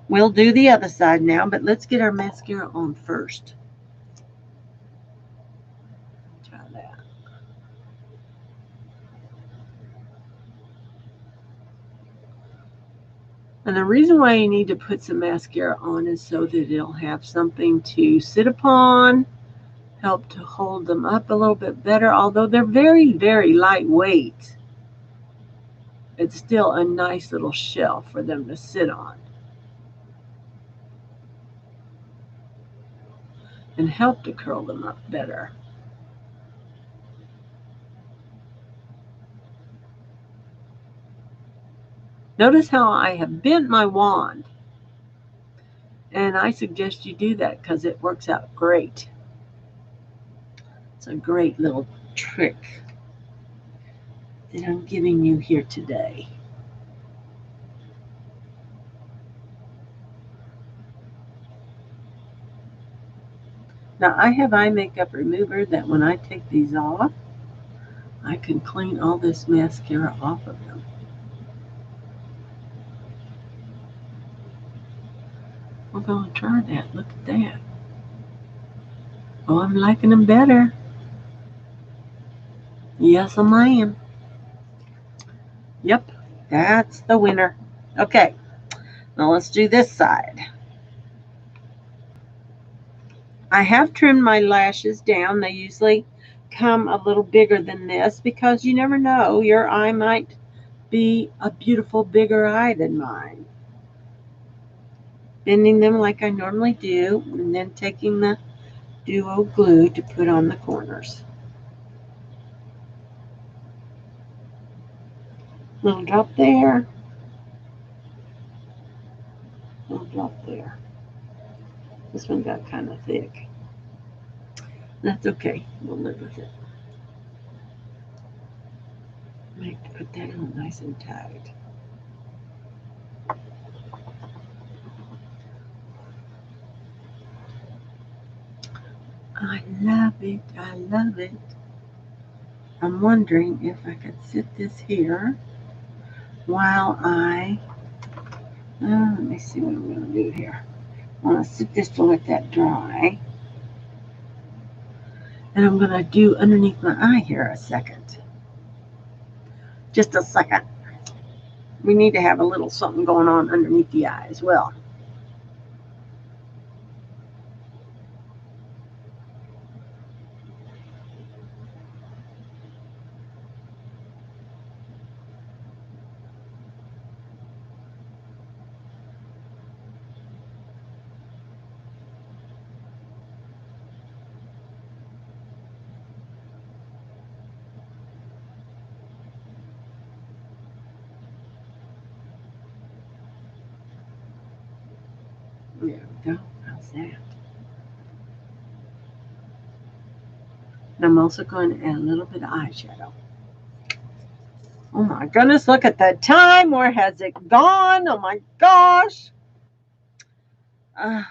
We'll do the other side now, but let's get our mascara on first. Try that. And the reason why you need to put some mascara on is so that it'll have something to sit upon, help to hold them up a little bit better. Although they're very, very lightweight, it's still a nice little shelf for them to sit on and help to curl them up better. Notice how I have bent my wand, and I suggest you do that because it works out great. It's a great little trick that I'm giving you here today. Now I have eye makeup remover that when I take these off, I can clean all this mascara off of them. We're going to try that. Look at that. Oh, I'm liking them better. Yes, I am. Yep, that's the winner. Okay, now let's do this side. I have trimmed my lashes down. They usually come a little bigger than this because you never know. Your eye might be a beautiful bigger eye than mine. Bending them like I normally do, and then taking the duo glue to put on the corners. Little drop there. Little drop there. This one got kind of thick. That's okay. We'll live with it. Make put that on nice and tight. I love it. I love it. I'm wondering if I could sit this here while let me see what I'm going to do here. I want to sit this to let that dry. And I'm going to do underneath my eye here a second. Just a second. We need to have a little something going on underneath the eye as well. There we go. How's that? And I'm also going to add a little bit of eyeshadow. Oh my goodness, look at the time. Where has it gone? Oh my gosh. Let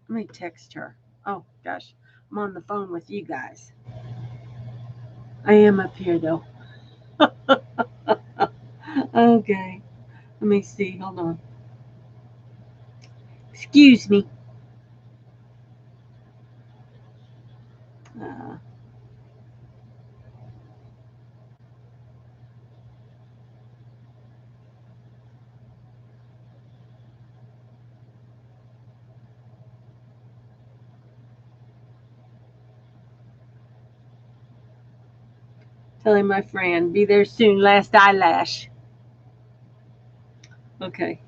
me text her. Oh gosh, I'm on the phone with you guys. I am up here though. Okay, let me see. Hold on. Excuse me. Telling my friend, be there soon. Last eyelash. Okay,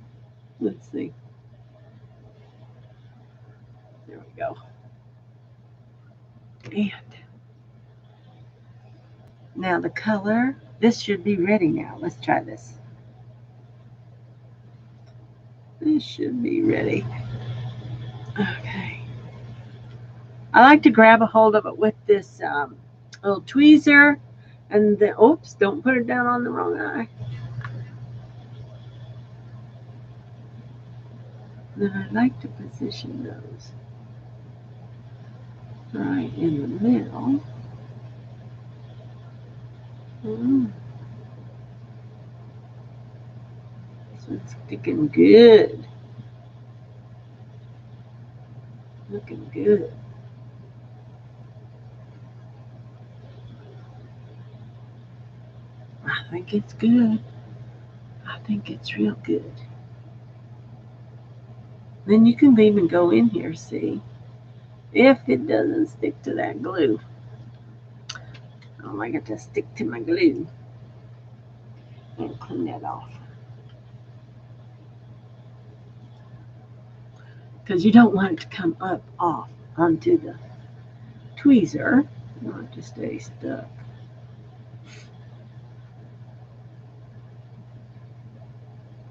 let's see. There we go. And now the color. This should be ready now. Let's try this. This should be ready. Okay. I like to grab a hold of it with this little tweezer And then, oops, don't put it down on the wrong eye. Then I like to position those right in the middle. This one's sticking good. Looking good. I think it's good. I think it's real good. Then you can even go in here, see, if it doesn't stick to that glue. Oh, I got to stick to my glue. And clean that off. Because you don't want it to come up off onto the tweezer. You want it to stay stuck.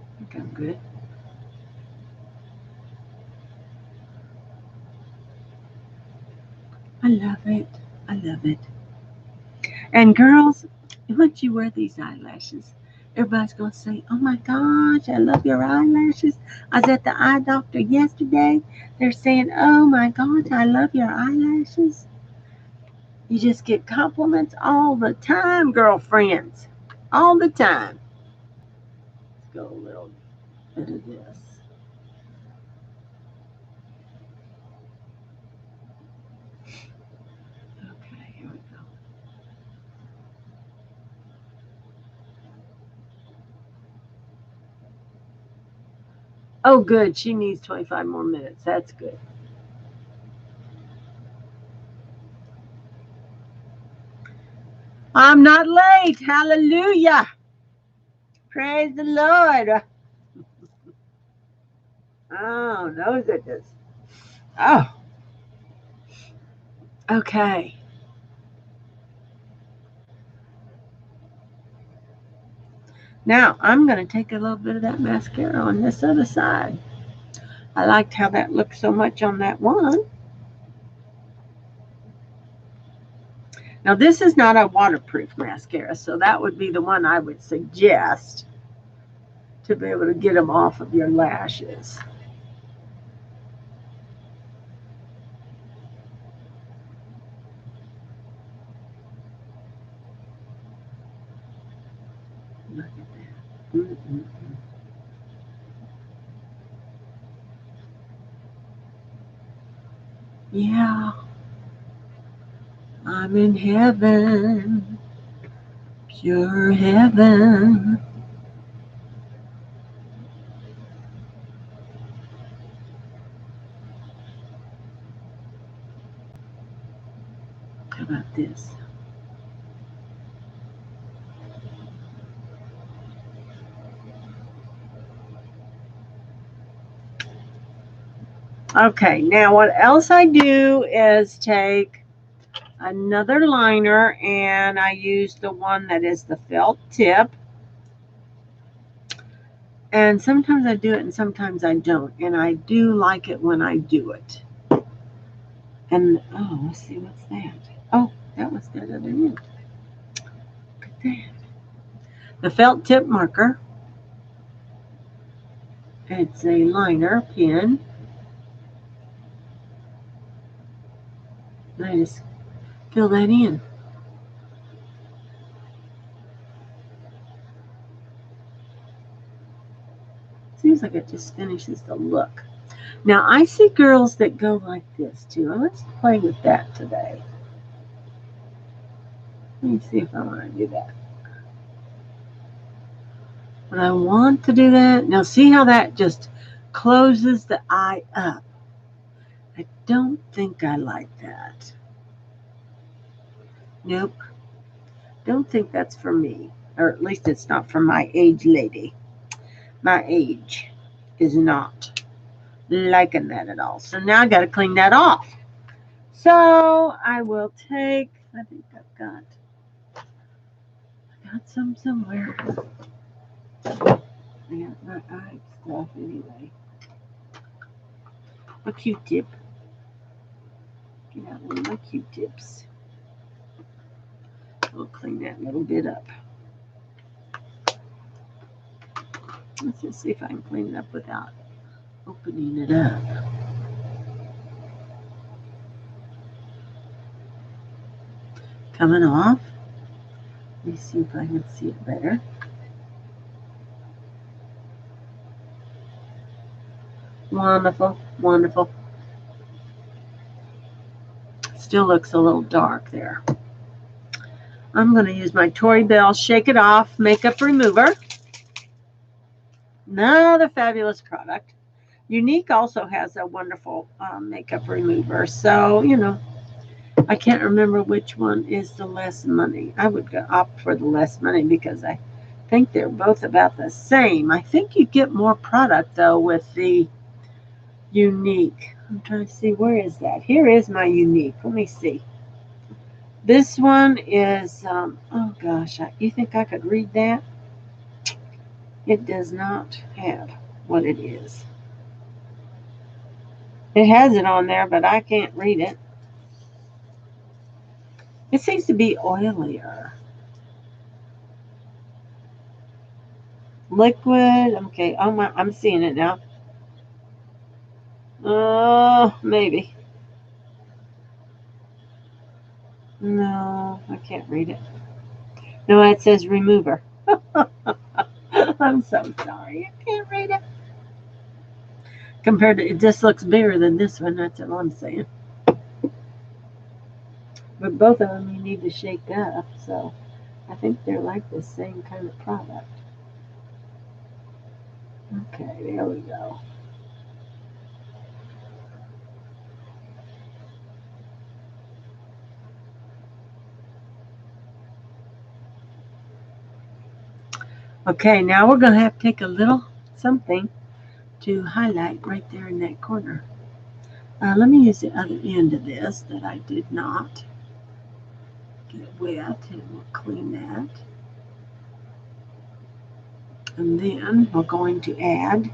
I think I'm good. I love it. I love it. And girls, once you wear these eyelashes, everybody's going to say, oh my gosh, I love your eyelashes. I was at the eye doctor yesterday. They're saying, oh my gosh, I love your eyelashes. You just get compliments all the time, girlfriends. All the time. Let's go a little bit of this. Okay, here we go. Oh, good. She needs 25 more minutes. That's good. I'm not late. Hallelujah. Praise the Lord. Oh, no goodness. Oh, okay. Now I'm going to take a little bit of that mascara on this other side. I liked how that looked so much on that one. Now this is not a waterproof mascara, so that would be the one I would suggest to be able to get them off of your lashes. Look at that. Mm-mm. Yeah, I'm in heaven, pure heaven. How about this? Okay, now what else I do is take another liner and I use the one that is the felt tip. And sometimes I do it and sometimes I don't. And I do like it when I do it. And oh, let's see, what's that? Oh, that was that other end. Look at that. The felt tip marker. It's a liner pen. And I just fill that in. Seems like it just finishes the look. Now I see girls that go like this too. And let's play with that today. Let me see if I want to do that. But I want to do that. Now see how that just closes the eye up. I don't think I like that. Nope. Don't think that's for me. Or at least it's not for my age lady. My age is not liking that at all. So now I got to clean that off. So I will take, I think I got some somewhere. I got my eye stuff anyway. A Q-tip. Get out one of my Q-tips. We'll clean that little bit up. Let's just see if I can clean it up without opening it up. Coming off. Let me see if I can see it better. Wonderful, wonderful. Still looks a little dark there. I'm going to use my Tori Belle Shake It Off Makeup Remover. Another fabulous product. Younique also has a wonderful makeup remover. So, you know, I can't remember which one is the less money. I would opt for the less money because I think they're both about the same. I think you get more product, though, with the Younique. I'm trying to see, where is that? Here is my Younique. Let me see. This one is, oh gosh, you think I could read that? It does not have what it is. It has it on there, but I can't read it. It seems to be oilier. Liquid, okay, I'm seeing it now. Maybe. No, I can't read it. No, it says remover. I'm so sorry. I can't read it. Compared to, it just looks bigger than this one. That's all I'm saying. But both of them you need to shake up. So I think they're like the same kind of product. Okay, there we go. Okay, now we're going to have to take a little something to highlight right there in that corner. Let me use the other end of this that I did not get wet, and we'll clean that. And then we're going to add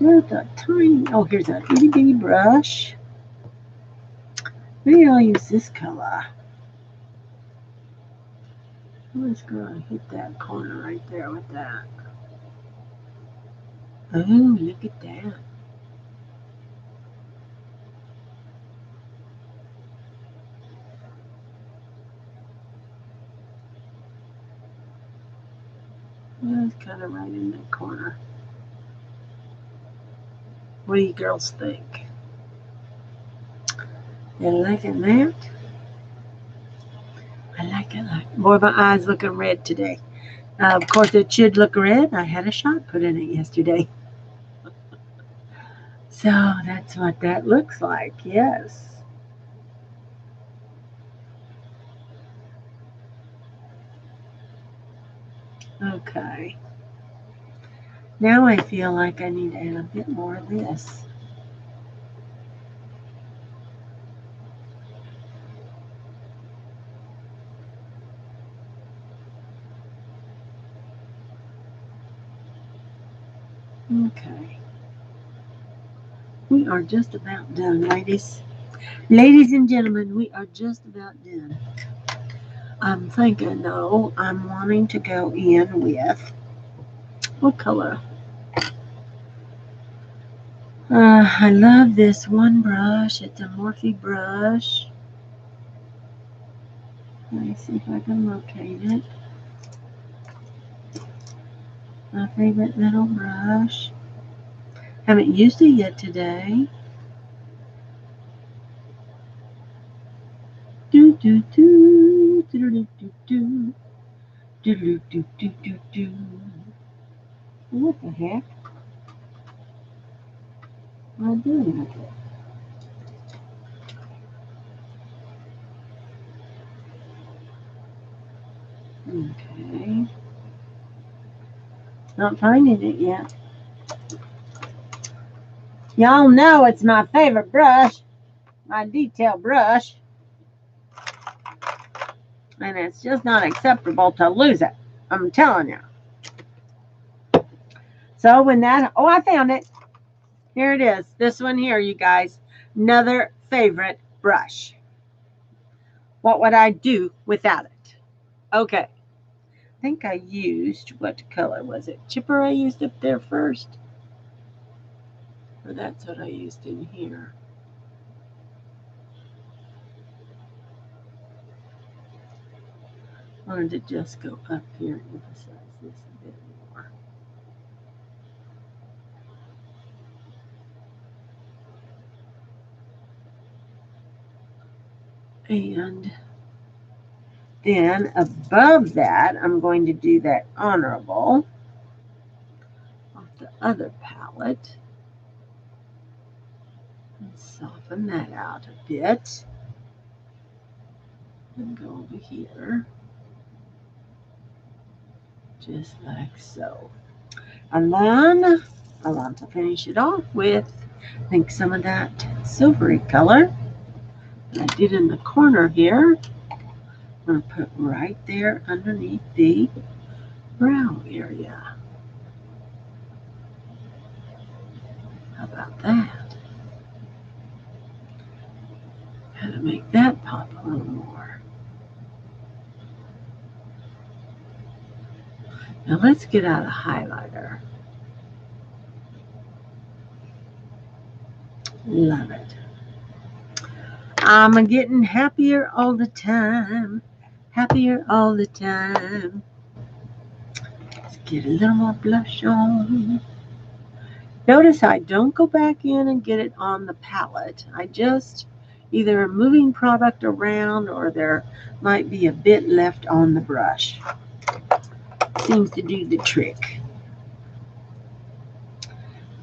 just a tiny, here's a itty bitty brush. Maybe I'll use this color. I'm just going to hit that corner right there with that. Oh, look at that. That's kind of right in that corner. What do you girls think? You liking that? I like it. Boy, my eyes looking red today. Of course, it should look red. I had a shot put in it yesterday. So that's what that looks like, yes. Okay. Now I feel like I need to add a bit more of this. Okay. We are just about done, ladies. Ladies and gentlemen, we are just about done. I'm thinking, though, I'm wanting to go in with, what color? I love this one brush. It's a Morphe brush. Let me see if I can locate it. My favorite little brush. Haven't used it yet today. Do do do do do do do do do do do do do. What the heck? What am I doing with it? Okay. Not finding it yet. Y'all know it's my favorite brush, my detail brush. And it's just not acceptable to lose it. I'm telling you. So when that, I found it. Here it is. This one here, you guys. Another favorite brush. What would I do without it? Okay. I think I used, what color was it? Chipper I used up there first? Or that's what I used in here. I wanted to just go up here and emphasize this a bit more. And then above that, I'm going to do that honorable off the other palette and soften that out a bit. And go over here, just like so. And then I want to finish it off with, I think, some of that silvery color that I did in the corner here. I'm going to put right there underneath the brow area. How about that? How to make that pop a little more. Now let's get out a highlighter. Love it. I'm getting happier all the time. Happier all the time. Let's get a little more blush on. Notice I don't go back in and get it on the palette. I just either am moving product around or there might be a bit left on the brush. Seems to do the trick.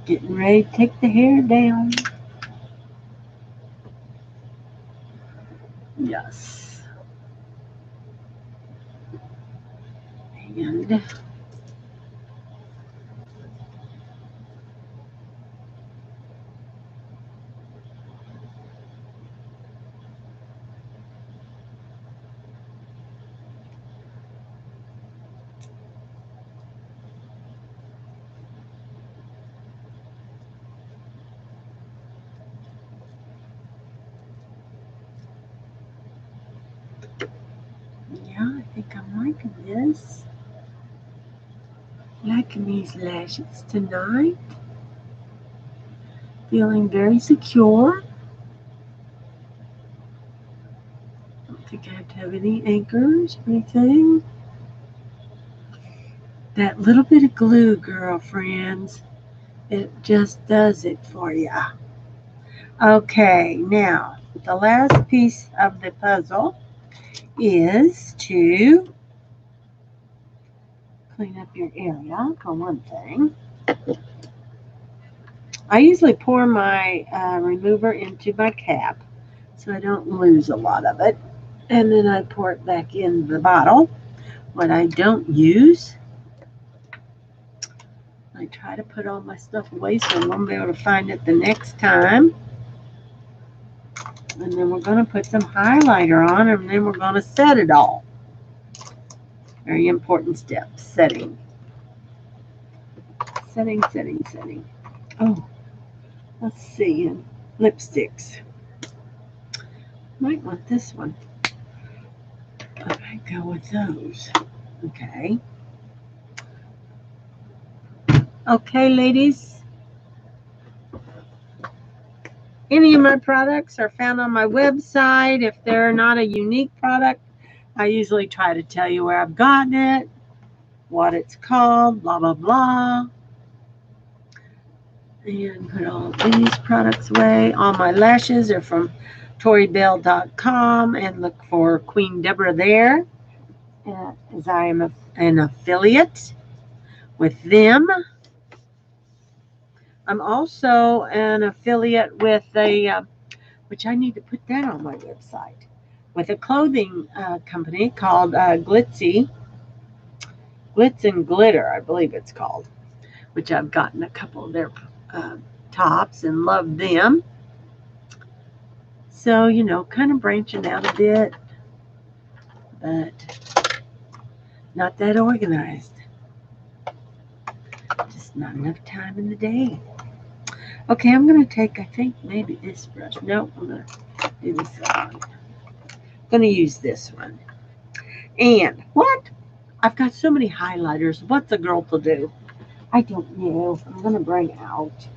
Getting ready to take the hair down. Yes. And yeah, I think I'm liking this. Liking these lashes tonight. Feeling very secure. Don't think I have to have any anchors or anything. That little bit of glue, girlfriends, it just does it for you. Okay, now the last piece of the puzzle is to clean up your area for one thing. I usually pour my remover into my cap so I don't lose a lot of it. And then I pour it back in the bottle. What I don't use, I try to put all my stuff away so I won't be able to find it the next time. And then we're going to put some highlighter on, and then we're going to set it all. Very important step, setting. Setting, setting, setting. Oh, let's see, lipsticks. Might want this one. I might go with those. Okay. Okay, ladies. Any of my products are found on my website. If they're not a Younique product, I usually try to tell you where I've gotten it, what it's called, blah, blah, blah. And put all these products away. All my lashes are from ToriBelle.com, and look for QnDebra there, as I am an affiliate with them. I'm also an affiliate with which I need to put that on my website, with a clothing company called Glitz and Glitter, I believe it's called, which I've gotten a couple of their tops and love them. So, kind of branching out a bit, but not that organized. Just not enough time in the day. Okay, I'm going to take, I think, maybe this brush. No, I'm going to do this one. Going to use this one. And what? I've got so many highlighters. What's a girl to do? I don't know. I'm going to bring out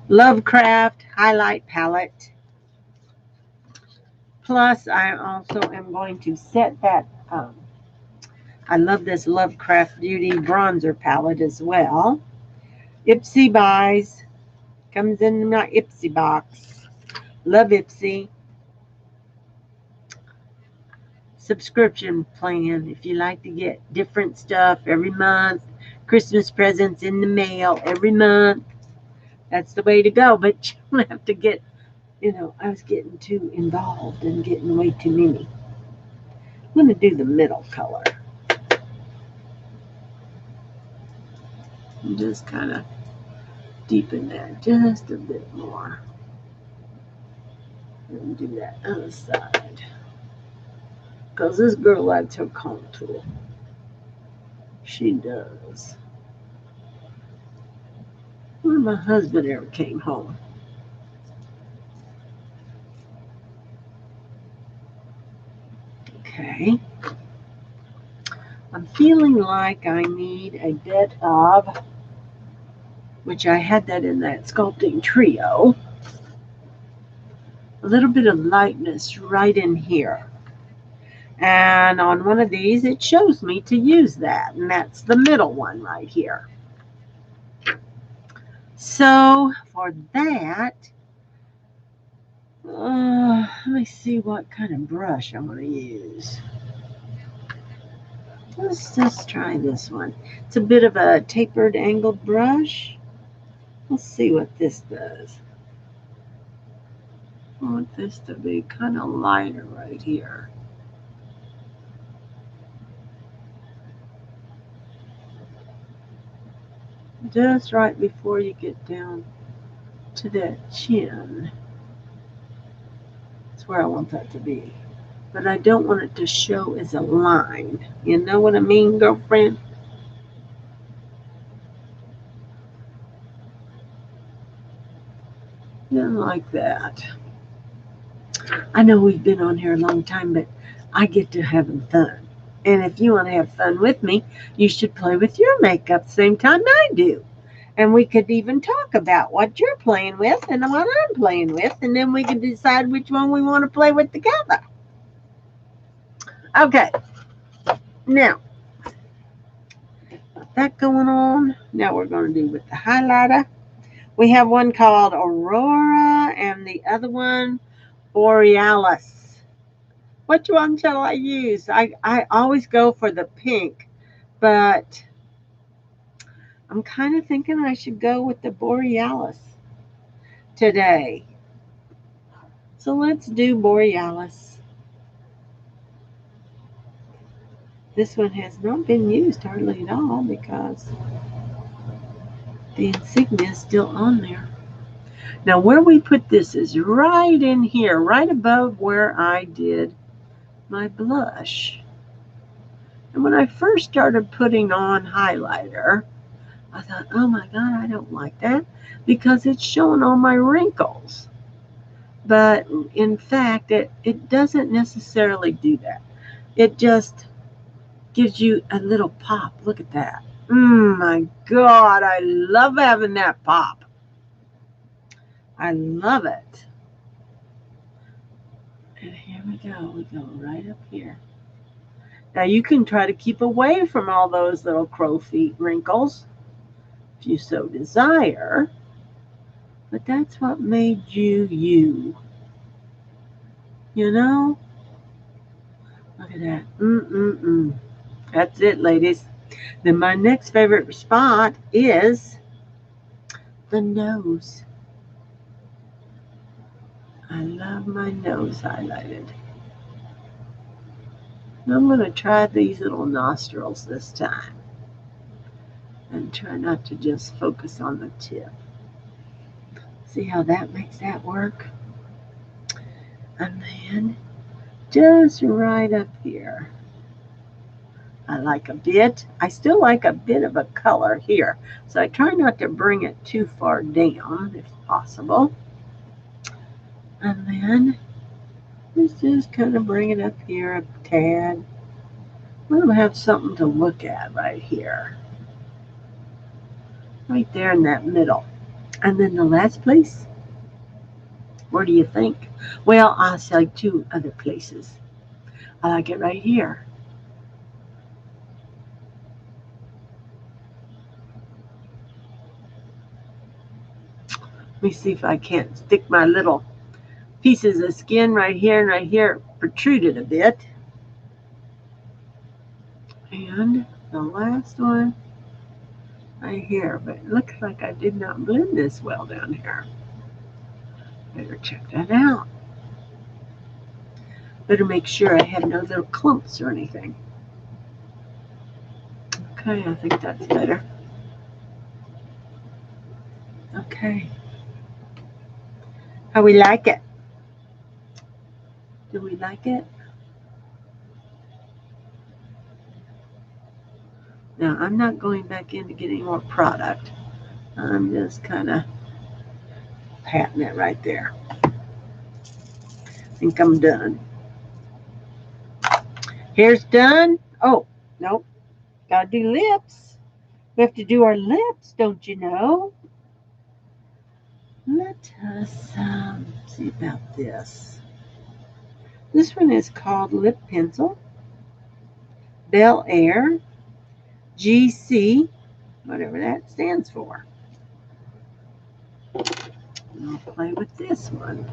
Lovecraft Highlight Palette. Plus, I also am going to set that, I love this Lovecraft Beauty Bronzer Palette as well. Ipsy buys. Comes in my Ipsy box. Love Ipsy. Subscription plan if you like to get different stuff every month. Christmas presents in the mail every month. That's the way to go. But you don't have to get, I was getting too involved and getting way too many. I'm going to do the middle color. And just kind of deepen that just a bit more. And do that other side. Because this girl likes her contour. She does. When my husband ever came home. Okay. I'm feeling like I need a bit of, which I had that in that sculpting trio, a little bit of lightness right in here. And on one of these, it shows me to use that, and that's the middle one right here. So for that, let me see what kind of brush I'm going to use. Let's just try this one. It's a bit of a tapered angled brush. Let's see what this does. I want this to be kind of lighter right here. Just right before you get down to that chin. That's where I want that to be. But I don't want it to show as a line. You know what I mean, girlfriend? Nothing like that. I know we've been on here a long time, but I get to having fun. And if you want to have fun with me, you should play with your makeup the same time I do. And we could even talk about what you're playing with and what I'm playing with, and then we can decide which one we want to play with together. Okay. Now, got that going on. Now we're going to do with the highlighter. We have one called Aurora and the other one Borealis. Which one shall I use? I always go for the pink, but I'm kind of thinking I should go with the Borealis today. So let's do Borealis. This one has not been used hardly at all because the insignia is still on there. Now where we put this is right in here, right above where I did my blush. And when I first started putting on highlighter, I thought, oh my God, I don't like that because it's showing all my wrinkles. But in fact, it doesn't necessarily do that. It just gives you a little pop. Look at that. My God, I love having that pop. I love it. And here we go. We go right up here. Now you can try to keep away from all those little crow feet wrinkles if you so desire. But that's what made you you. You know? Look at that. That's it, ladies. Then my next favorite spot is the nose. I love my nose highlighted. I'm going to try these little nostrils this time. And try not to just focus on the tip. See how that makes that work? And then just right up here. I still like a bit of a color here. So I try not to bring it too far down if possible. And then Let's just kind of bring it up here a tad. We're going to have something to look at right here. Right there in that middle. And then the last place, where do you think? Well, I'll say 2 other places. I like it right here. Let me see if I can't stick my little pieces of skin right here and right here protruded a bit. And the last one right here, but it looks like I did not blend this well down here. Better check that out. Better make sure I have no little clumps or anything. Okay, I think that's better. Okay. How we like it? Do we like it? Now, I'm not going back in to get any more product. I'm just kind of patting it right there. I think I'm done. Hair's done. Oh, nope. Gotta do lips. We have to do our lips, don't you know? Let us see about this. This one is called Lip Pencil. Bel Air. GC. Whatever that stands for. And I'll play with this one.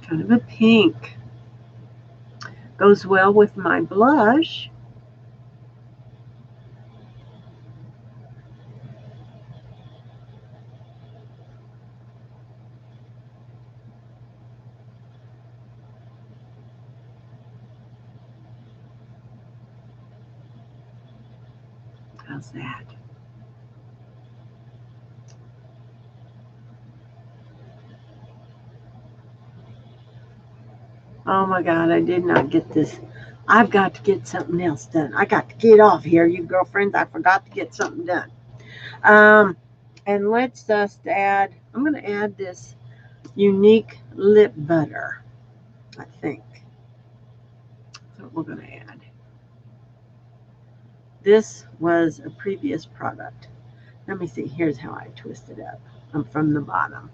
Kind of a pink. Goes well with my blush. How's that? Oh my God, I did not get this. I've got to get something else done. I got to get off here, you girlfriends. I forgot to get something done. And let's just add, I'm going to add this Younique lip butter, I think. That's what we're going to add. This was a previous product. Let me see. Here's how I twist it up. I'm from the bottom.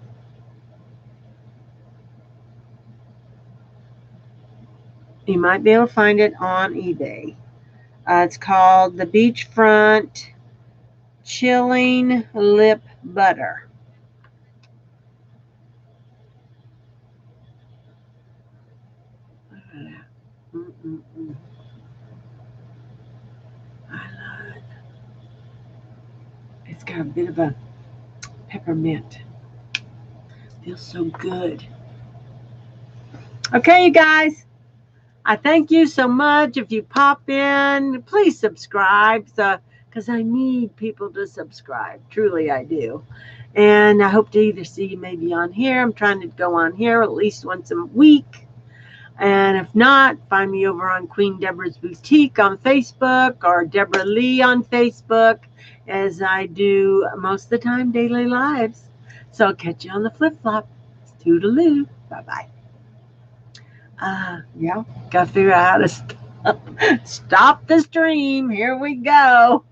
You might be able to find it on eBay. It's called the Beachfront Chilling Lip Butter. Look at that. I love it. It's got a bit of a peppermint. Feels so good. Okay, you guys. I thank you so much. If you pop in, please subscribe, because I need people to subscribe. Truly, I do. And I hope to either see you maybe on here. I'm trying to go on here at least once a week. And if not, find me over on QnDebra's Boutique on Facebook or Deborah Lee on Facebook, as I do most of the time daily lives. So I'll catch you on the flip-flop. Toodaloo. Bye-bye. Yeah, got to figure out how to stop the stream. Here we go.